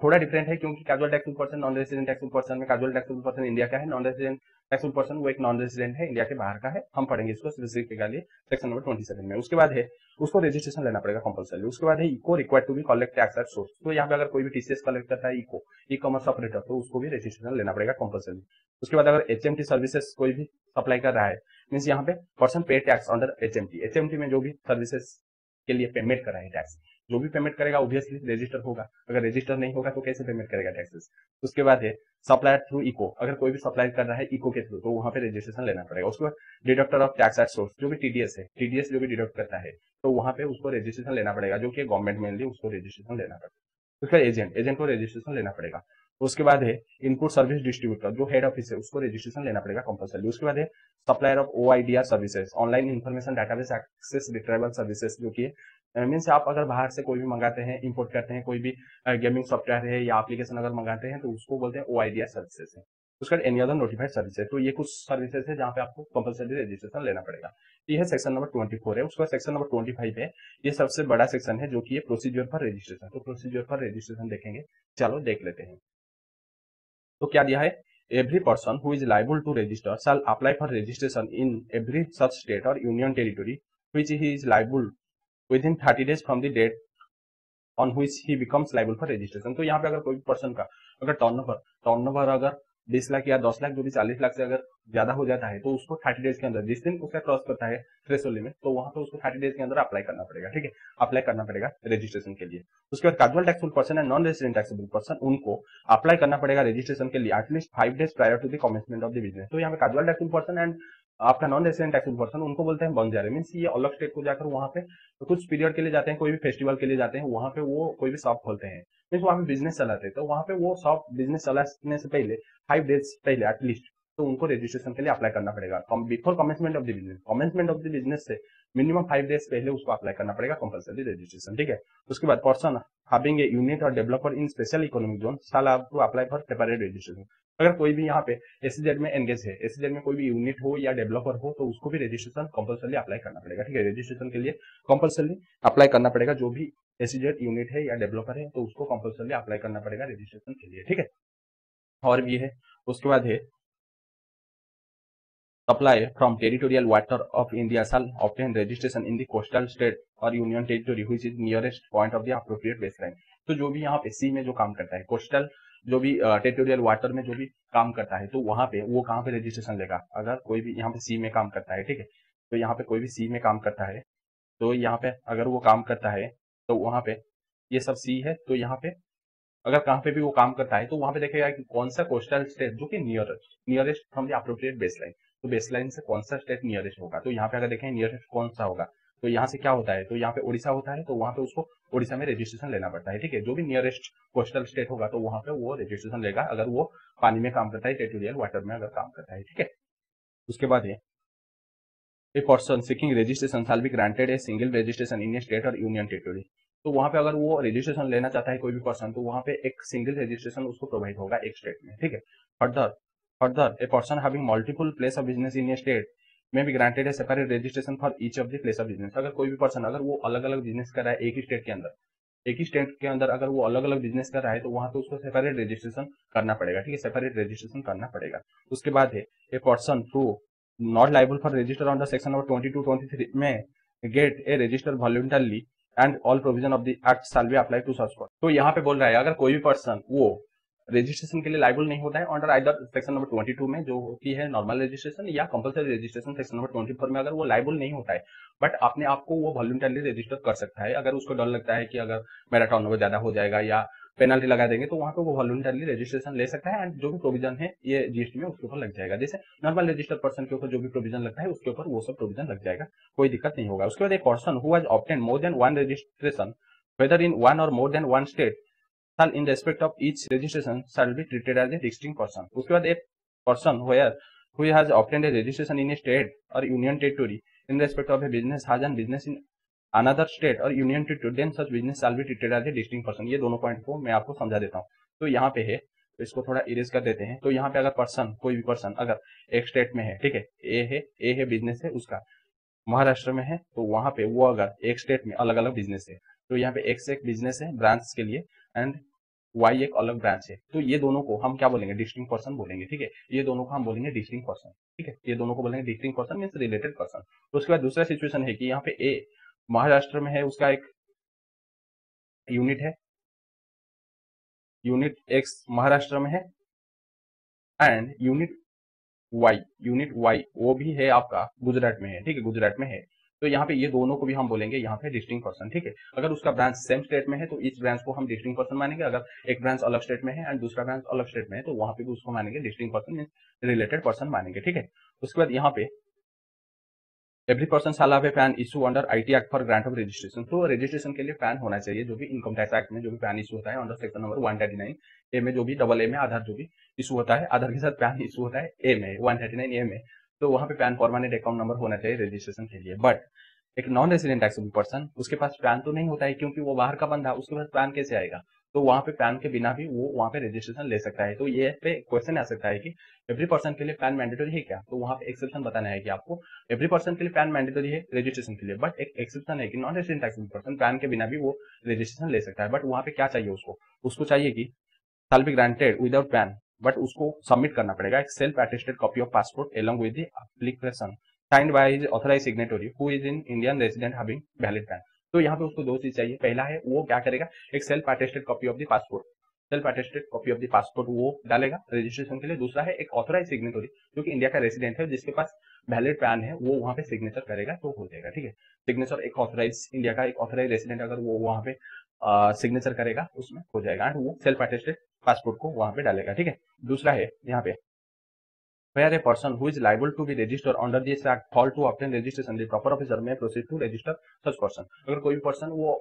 थोड़ा डिफरेंट है क्योंकि casual taxable person non resident taxable person में कैजुअल टैक्सेबल पर्सन इंडिया का है, नॉन रेसिडेंट टैक्सेबल पर्सन वो एक नॉन रेसिडेंट है, इंडिया के बाहर का है। हम पढ़ेंगे इसको स्पेसिफिकली सेक्शन नंबर 27 में। उसके बाद है उसको रजिस्ट्रेशन लेना पड़ेगा कंपलसरी। उसके बाद है इको required to be collect tax at source, तो यहाँ पे अगर कोई भी टीसीएस कलेक्ट करता है इको ई कॉमर्स ऑपरेटर तो उसको भी रजिस्ट्रेशन लेना पड़ेगा कंपलसरी। उसके बाद अगर एचएमटी सर्विसेज कोई भी सप्लाई कर रहा है, मीन्स यहाँ पे पर्सन पे टैक्स अंडर एचएमटी में जो भी सर्विसेज के लिए पेमेंट कर रहा है टैक्स, जो भी पेमेंट करेगा ऑब्वियसली रजिस्टर होगा, अगर रजिस्टर नहीं होगा तो कैसे पेमेंट करेगा टैक्सेस। उसके बाद है सप्लायर थ्रू इको, अगर कोई भी सप्लाई कर रहा है इको के थ्रू तो वहां पे रजिस्ट्रेशन लेना पड़ेगा। उसके बाद deductor of tax at source, जो भी टीडीएस है, टीडीएस जो भी डिडक्ट करता है तो वहां पे उसको रजिस्ट्रेशन लेना पड़ेगा, जो कि गवर्नमेंट मेनली उसको रजिस्ट्रेशन लेना पड़ेगा। उसका एजेंट, एजेंट को रजिस्ट्रेशन लेना पड़ेगा। उसके बाद है इनपुट सर्विस डिस्ट्रीब्यूटर, जो हेड ऑफिस है उसको रजिस्ट्रेशन लेना पड़ेगा कंपलसरी। उसके बाद है supplier of OIDR services, online information database access retrieval services, जो कि मीन्स आप अगर बाहर से कोई भी मंगाते हैं, इंपोर्ट करते हैं, कोई भी गेमिंग सॉफ्टवेयर है या एप्लीकेशन अगर मंगाते हैं तो उसको बोलते हैं ओआईडीआर सर्विसेज है। उसके बाद एनी अदर नोटिफाइड सर्विसेज, तो ये कुछ सर्विसेज है जहाँ पे आपको कंपलसरी रजिस्ट्रेशन लेना पड़ेगा। ये है सेक्शन नंबर 24 है। उसके बाद सेक्शन नंबर 25 है, ये सबसे बड़ा सेक्शन है जो कि ये प्रोसीजर फॉर रजिस्ट्रेशन, तो प्रोसीजर फॉर रजिस्ट्रेशन देखेंगे, चलो देख लेते हैं। तो क्या दिया है, every person who is liable to register shall apply for registration in every such state और union territory which he is liable within 30 days from the date on which he becomes liable for registration। तो यहाँ पे अगर कोई person का अगर turnover अगर 20 लाख या 10 लाख जो भी 40 लाख से अगर ज्यादा हो जाता है तो उसको 30 डेज के अंदर, जिस दिन उसका क्रॉस करता है थ्रेशोल्ड लिमिट, तो वहां पे उसको 30 डेज के अंदर अप्लाई करना पड़ेगा। ठीक है, अप्लाई करना पड़ेगा रजिस्ट्रेशन के लिए। उसके बाद casual taxable person and non resident taxable person, उनको अप्लाई करना पड़ेगा रजिस्ट्रेशन के लिए at least 5 days prior to the commencement of the business. तो यहाँ पे कैजुअल टैक्सेबल पर्सन एंड आपका नॉन रेजिडेंट टैक्सेबल पर्सन, उनको बोलते हैं बंजारे, मीन्स ये अलग स्टेट को जाकर वहां पे तो कुछ पीरियड के लिए जाते हैं, कोई भी फेस्टिवल के लिए जाते हैं, वहां पे वो कोई भी शॉप खोलते हैं, मीन्स वहां पे बिजनेस चलाते हैं, तो वहां पे वो शॉप बिजनेस चलाने से पहले 5 डेज पहले एटलीस्ट तो उनको रजिस्ट्रेशन के लिए अप्लाई करना पड़ेगा before commencement of the business. Commencement of the business से मिनिमम 5 डेज पहले उसको अप्लाई करना पड़ेगा कंपलसरी रजिस्ट्रेशन। ठीक है, उसके बाद पर्सन हैविंग ए यूनिट और developer in special economic zone shall have to apply for separate registration. अगर कोई भी यहाँ पे एसईजेड में एंगेज है, एसईजेड में कोई भी यूनिट हो या डेवलपर हो तो उसको भी रजिस्ट्रेशन कंपलसरी अप्लाई करना पड़ेगा। ठीक है, रजिस्ट्रेशन के लिए कंपलसरी अप्लाई करना पड़ेगा, जो भी एसईजेड यूनिट है या डेवलपर है तो उसको कंपलसरी अप्लाई करना पड़ेगा रजिस्ट्रेशन के लिए। ठीक है, और भी है। उसके बाद है supply from territorial water of India shall obtain registration in the coastal state or union territory which is nearest point of the appropriate baseline। तो जो भी यहाँ पे सी में जो काम करता है, कोस्टल जो भी टेरिटोरियल वाटर में जो भी काम करता है, तो वहां पे वो कहाँ पे रजिस्ट्रेशन लेगा, अगर कोई भी यहाँ पे सी में काम करता है। ठीक है, तो यहाँ पे कोई भी सी में काम करता है तो यहाँ पे अगर वो काम करता है तो वहां पे ये सब सी है, तो यहाँ पे अगर कहाँ पे भी वो काम करता है तो वहां पे देखेगा कि कौन सा कोस्टल स्टेट जो कि nearest from the appropriate baseline, तो बेसलाइन से कौन सा स्टेट नियरेस्ट होगा। तो यहाँ पे अगर देखें नियरेस्ट कौन सा होगा, तो यहाँ से क्या होता है, तो यहाँ पे उड़ीसा होता है, तो वहां पे उसको उड़ीसा में रजिस्ट्रेशन लेना पड़ता है। ठीक है, जो भी नियरेस्ट कोस्टल स्टेट होगा तो वहां पे वो रजिस्ट्रेशन लेगा अगर वो पानी में काम करता है, टेरिटोरियल वाटर में अगर काम करता है। ठीक है, उसके बाद ये a person seeking registration shall be granted a single registration in a state और यूनियन टेरिटरी। तो वहां पे अगर वो रजिस्ट्रेशन लेना चाहता है कोई भी पर्सन, तो वहां पे एक सिंगल रजिस्ट्रेशन उसको प्रोवाइड होगा एक स्टेट में। ठीक है, further further a person having multiple place of business in a state में भी granted A separate registration for each of the place of business. अगर कोई भी पर्सन अगर वो अलग अलग बिजनेस कर रहा है एक ही स्टेट के अंदर, एक ही स्टेट के अंदर अगर वो अलग अलग बिजनेस कर रहा है तो वहां पे उसको सेपरेट रजिस्ट्रेशन करना पड़ेगा। ठीक है, सेपरेट रजिस्ट्रेशन करना पड़ेगा। उसके बाद है a person to not liable for register under section number 22-23 may get a register voluntarily and all provision of the act shall be applied to such person। तो यहाँ पे बोल रहा है अगर कोई भी पर्सन वो रजिस्ट्रेशन के लिए लाइबल नहीं होता है अंडर आइदर सेक्शन नंबर 22 में जो होती है नॉर्मल रजिस्ट्रेशन या कंपलसरी रजिस्ट्रेशन सेक्शन नंबर 24 में, अगर वो लाइबल नहीं होता है बट अपने आप को वो वॉलंटरली रजिस्टर कर सकता है। अगर उसको डर लगता है कि अगर मेरा टर्नओवर ज्यादा हो जाएगा या पेनल्टी लगा देंगे, तो वहां पे वो वॉलंटरली रजिस्ट्रेशन ले सकता है एंड जो भी प्रोविजन है ये जीएसटी में उसके ऊपर लग जाएगा। जैसे नॉर्मल रजिस्टर्ड पर्सन के ऊपर जो भी प्रोविजन लगता है उसके ऊपर वो सब प्रोविजन लग जाएगा, कोई दिक्कत नहीं होगा। उसके बाद एक person who has obtain more than one registration whether in one or more than one state shall in respect of each registration shall be treated as a distinct person। उसके बाद एक person where who has obtained a registration in a state or union territory in respect of a business has done business in another state or union territory then such business shall be treated as a distinct person। ये दोनों point को मैं आपको समझा देता हूँ। तो यहाँ पे है, तो इसको थोड़ा इरेज कर देते हैं। तो यहाँ पे अगर पर्सन कोई भी पर्सन अगर एक स्टेट में है, ठीक है, ए है बिजनेस है उसका, महाराष्ट्र में है, तो वहां पे वो अगर एक स्टेट में अलग अलग बिजनेस है, तो यहाँ पे एक से एक बिजनेस है ब्रांच के लिए एंड वाई एक अलग ब्रांच है, तो ये दोनों को हम क्या बोलेंगे, डिस्टिंक्ट पर्सन बोलेंगे। ठीक है, ये दोनों को हम बोलेंगे डिस्टिंक्ट पर्सन। ठीक है, ये दोनों को बोलेंगे distinct person means related person. तो उसके बाद दूसरा सिचुएशन है कि यहाँ पे ए महाराष्ट्र में है, उसका एक यूनिट है, यूनिट एक्स महाराष्ट्र में है एंड यूनिट वाई वो भी है आपका गुजरात में है। ठीक है, गुजरात में है। तो यहाँ पे ये दोनों को भी हम बोलेंगे यहाँ पे डिस्टिंक्ट पर्सन, ठीक है। अगर उसका ब्रांच सेम स्टेट में है तो इस ब्रांच को हम डिस्टिंक्ट पर्सन मानेंगे। अगर एक ब्रांच अलग स्टेट में है एंड दूसरा ब्रांच अलग स्टेट में है तो वहां पे भी उसको मानेंगे डिस्टिंक्ट पर्सन, रिलेटेड पर्सन मानेंगे, ठीक है। उसके बाद यहाँ पे every person shall have a pan issue under IT act for grant of registration. तो रजिस्ट्रेशन के लिए पैन होना चाहिए, जो भी इनकम टैक्स एक्ट में जो भी पैन इशू होता है अंडर सेक्शन नंबर 139 ए में, जो भी डबल ए में आधार जो भी इशू होता है, आधार के साथ पैन इशू होता है ए में 139 ए में, तो वहां पे पैन परमानेंट अकाउंट नंबर होना चाहिए रजिस्ट्रेशन के लिए। बट एक नॉन रेसिडेंट टैक्सेबल पर्सन, उसके पास पैन तो नहीं होता है क्योंकि वो बाहर का बंदा, उसके पास पैन कैसे आएगा? तो वहां पे पैन के बिना भी वो वहां पे रजिस्ट्रेशन ले सकता है। तो ये पे क्वेश्चन आ सकता है कि एवरी पर्सन के लिए पैन मैंडेटरी है क्या? तो वहां पे एक्सेप्शन बताना है कि आपको एवरी पर्सन के लिए पैन मैंडेटरी है रजिस्ट्रेशन के लिए, बट एक एक्सेप्शन है कि non resident taxable person pan के बिना भी वो रजिस्ट्रेशन ले सकता है। बट वहां पे क्या चाहिए उसको? उसको चाहिए कि shall be granted without PAN, but उसको सबमिट करना पड़ेगा एक self attested copy of passport along with the application signed by his authorized signatory who is in Indian resident having valid PAN। तो यहाँ पे उसको दो चीज चाहिए। पहला है वो क्या करेगा, एक self attested copy of the passport, self attested copy of the passport वो डालेगा रजिस्ट्रेशन के लिए। दूसरा है एक ऑथोराइज सिग्नेटरी जो कि इंडिया का रेसिडेंट है, जिसके पास वैलिड पैन है, वो वहां पे सिग्नेचर करेगा तो हो जाएगा, ठीक है। सिग्नेचर एक ऑथोराइज इंडिया का एक ऑथोराइज रेसिडेंट अगर वो वहां पे सिग्नेचर करेगा उसमें हो जाएगा एंड वो सेल्फ अटेस्टेड पासपोर्ट को वहां पे डालेगा, ठीक है। दूसरा है यहाँ पे where a person who is liable to be registered under this act fall to obtain registration, the proper officer may proceed to register such person। अगर कोई पर्सन वो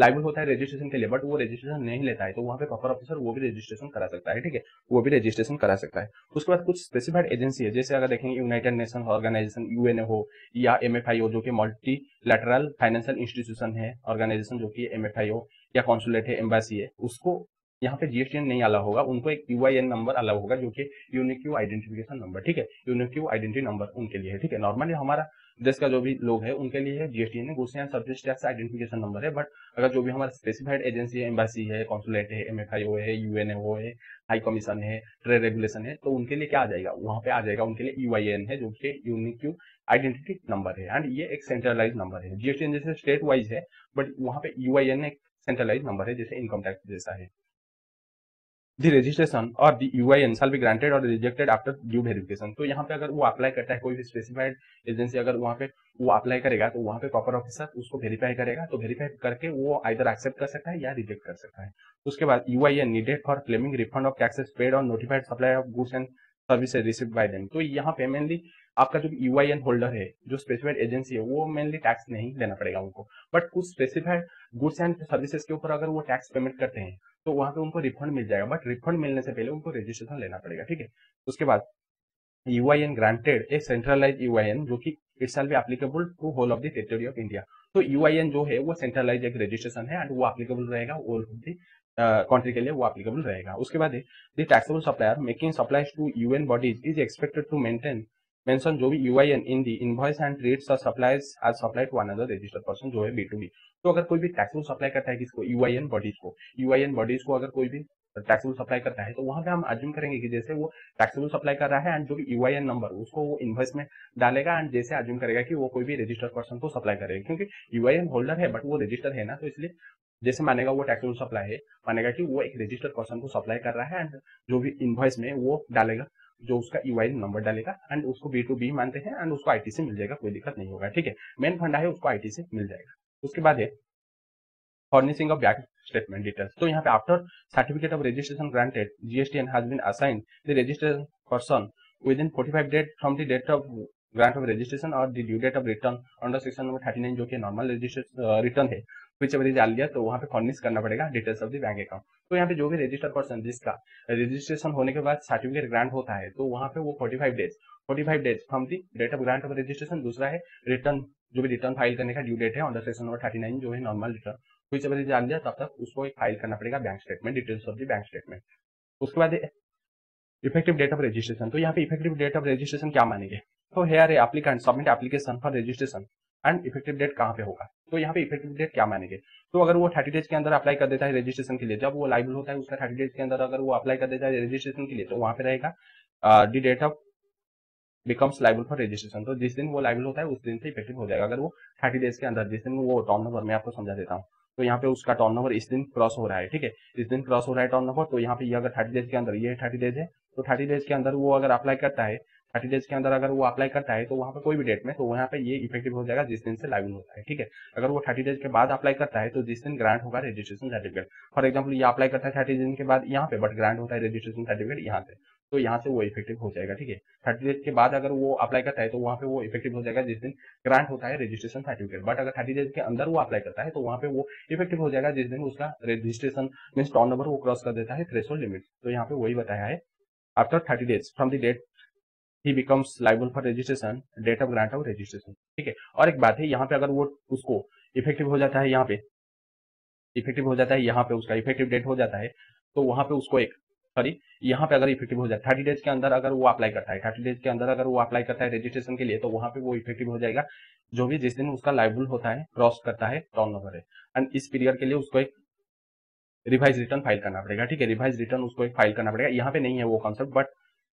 लाइबल होता है रजिस्ट्रेशन के लिए बट वो रजिस्ट्रेशन नहीं लेता है तो वहां पे प्रॉपर ऑफिसर वो भी रजिस्ट्रेशन करा सकता है, ठीक है, वो भी रजिस्ट्रेशन करा सकता है। उसके बाद कुछ स्पेसिफाइड एजेंसी है, जैसे अगर देखेंगे यूनाइटेड नेशन ऑर्गेनाइजेशन यूएनए हो या एमएफआईओ जो कि मल्टीलैटरल फाइनेंशियल इंस्टीट्यूशन है ऑर्गेनाइजेशन, जो कि एमएफआईओ या कॉन्सुलेट है, एम्बेसी है, उसको यहाँ पे जीएसटीएन नहीं अलाउ होगा, उनको एक यूआईएन नंबर अलाउ होगा जो कि यूनिक्यू आइडेंटिफिकेशन नंबर, ठीक है, यूनिक्यू आइडेंटिटी नंबर उनके लिए है, ठीक है। नॉर्मली हमारा देश का जो भी लोग है उनके लिए है जीएसटीएन है, goods and service tax identification number है। बट अगर जो भी हमारा स्पेसिफाइड एजेंसी है, एम्बेसी है, कॉन्सुलेट है, एमएफआईओ है, यूएनओ है, हाई कमीशन है, ट्रेड रेगुलेशन है, तो उनके लिए क्या आ जाएगा, वहां पे आ जाएगा उनके लिए यूआईएन है जो कि यूनिक्यू आइडेंटिटी नंबर है एंड ये एक सेंट्रलाइज नंबर है। जीएसटीएन जैसे स्टेट वाइज है बट वहां पे यूआईएन एक सेंट्रलाइज नंबर है जैसे इनकम टैक्स जैसा है। The registration or the UIN shall be granted or rejected after due verification। तो यहाँ पे अगर वो अप्लाई करता है कोई भी स्पेसिफाइड एजेंसी, अगर वहाँ पे वो अप्लाई करेगा तो वहाँ पे प्रॉपर ऑफिसर उसको वेरीफाई करेगा, तो वेरीफाई करके वो आइदर एक्सेप्ट कर सकता है या रिजेक्ट कर सकता है। उसके बाद UIN needed for claiming refund of taxes paid और notified supply of goods and services received by them. तो यहाँ पे मेनली आपका जो UIN होल्डर है, जो स्पेसिफाइड एजेंसी है, वो मेनली टैक्स नहीं देना पड़ेगा उनको, बट कुछ स्पेसिफाइड गुड्स एंड सर्विसेज के ऊपर अगर वो टैक्स पेमेंट करते हैं तो वहां पे उनको रिफंड मिल जाएगा, बट रिफंड मिलने से पहले उनको रजिस्ट्रेशन लेना पड़ेगा, ठीक है। उसके बाद UIN granted a centralise UIN जो कि it shall be applicable to whole of the territory of India. तो यूआईएन जो है वो सेंट्रलाइज एक रजिस्ट्रेशन है एंड वो एप्लीकेबल रहेगा ऑल ऑफ द कंट्री के लिए, वो एप्लीकेबल रहेगा। उसके बाद the taxable supplier making supplies to UN bodies is expected to mention जो भी UIN in the invoice and treats supplies as supply to another registered person जो है B2B। तो अगर कोई भी टैक्सेबल सप्लाई करता है किसको, यूआईएन बॉडीज को अगर कोई भी टैक्सेबल सप्लाई करता है तो वहां पे हम अज्यूम करेंगे कि जैसे वो टैक्सेबल सप्लाई कर रहा है एंड जो भी यूआईएन नंबर उसको वो इनवॉइस में डालेगा एंड जैसे अज्यूम करेगा कि वो कोई भी रजिस्टर्ड पर्सन को सप्लाई करेगा, क्योंकि यूआईएन होल्डर है बट वो रजिस्टर है ना, तो इसलिए जैसे मानेगा वो टैक्सेबल सप्लाई है, मानेगा कि वो एक रजिस्टर्ड पर्सन को सप्लाई कर रहा है एंड जो भी इनवॉइस में वो डालेगा जो उसका यूआईएन नंबर डालेगा एंड उसको B2B मानते हैं एंड उसको आईटी से मिल जाएगा, कोई दिक्कत नहीं होगा, ठीक है। मेन फंडा है उसको आईटी से मिल जाएगा। उसके बाद है furnishing of bank statement details। तो यहाँ पे after certificate of registration granted GSTN has been assigned the registration person within 45 days from the date of grant of registration और the due date of return under section number 39 जो कि normal return है which ever is earlier, तो वहाँ पे furnish करना पड़ेगा details of the bank account. तो यहाँ पे जो भी रजिस्टर्ड पर्सन जिसका रजिस्ट्रेशन होने के बाद सर्टिफिकेट ग्रांट होता है तो वहाँ पे वो 45 days from the date of grant of registration. दूसरा है रिटर्न, जो भी रिटर्न फाइल करने का ड्यू डेट है अंडर सेक्शन नंबर 39 जो है normal return, which ever is earlier तब तक उसको एक फाइल करना पड़ेगा bank statement, details of the bank statement. उसके बाद इफेक्टिव डेट ऑफ रजिस्ट्रेशन। तो यहाँ पे इफेक्टिव डेट ऑफ रजिस्ट्रेशन क्या मानेंगे, तो here applicant submit application for registration and effective date कहाँ पे होगा, तो यहाँ पे इफेक्टिव डेट क्या मानेंगे, तो अगर वो 30 डेज के अंदर अप्लाई कर देता है रजिस्ट्रेशन के लिए, जब वो लाइबल होता है उसका 30 डेज के अंदर अगर वो अप्लाई कर देता है रजिस्ट्रेशन के लिए तो वहाँ पे रहेगा the date of becomes liable for registration. तो जिस दिन वो लाइबल होता है उस दिन से इफेक्टिव हो जाएगा। अगर वो 30 डेज के अंदर, जिस दिन वो टर्न ओवर, मैं आपको समझा देता हूँ, तो यहाँ पे उसका टर्न ओवर इस दिन क्रॉस हो रहा है, ठीक है, इस दिन क्रॉस हो रहा है टर्न ओवर, तो यहाँ पे ये अगर 30 डेज के अंदर, ये 30 डेज है तो 30 डेज के अंदर वो अगर अप्लाई करता है 30 डेज के अंदर अगर वो अप्लाई करता है तो वहाँ पे कोई भी डेट में, तो यहाँ पे ये इफेक्टिव हो जाएगा जिस दिन से लाइबल होता है, ठीक है। अगर वो 30 डेज के बाद अप्लाई करता है तो जिस दिन ग्रांट होगा रजिस्ट्रेशन सर्टिफिकेट, फॉर एग्जाम्पल ये अप्लाई करता है 30 दिन के बाद यहाँ पे, बट ग्रांट होता है रजिस्ट्रेशन सर्टिफिकेट यहाँ से, तो यहाँ से वो इफेक्टिव हो जाएगा, ठीक है। 30 डेज के बाद अगर वो अप्लाई करता है तो वहाँ पे वो इफेक्टिव हो जाएगा जिस दिन ग्रांट होता है रजिस्ट्रेशन सर्टिफिकेट, बट अगर 30 डेज के अंदर वो अप्लाई करता है तो वहाँ पे वो इफेक्टिव हो जाएगा जिस दिन उसका रजिस्ट्रेशन मीन्स टर्न ओवर वो क्रॉस कर देता है थ्रेशोल्ड लिमिट। तो यहाँ पे वही बताया है, after 30 days from the date he becomes liable for registration, date of grant of registration, ठीक है। और एक बात है यहाँ पे, अगर वो उसको इफेक्टिव हो जाता है, यहाँ पे इफेक्टिव हो जाता है, यहाँ पे उसका इफेक्टिव डेट हो जाता है, तो वहां पे उसको एक सॉरी यहाँ पे अगर इफेक्टिव हो जाए 30 डेज के अंदर अगर वो अप्लाई करता है, 30 डेज के अंदर अगर वो अप्लाई करता है रजिस्ट्रेशन के लिए, तो वहां पे वो इफेक्टिव हो जाएगा जो भी जिस दिन उसका लाइबल होता है क्रॉस करता है टर्न ओवर है। एंड इस पीरियड के लिए उसको एक रिवाइज रिटर्न फाइल करना पड़ेगा, ठीक है। रिवाइज रिटर्न उसको एक फाइल करना पड़ेगा, यहाँ पे नहीं है वो कॉन्सेप्ट, बट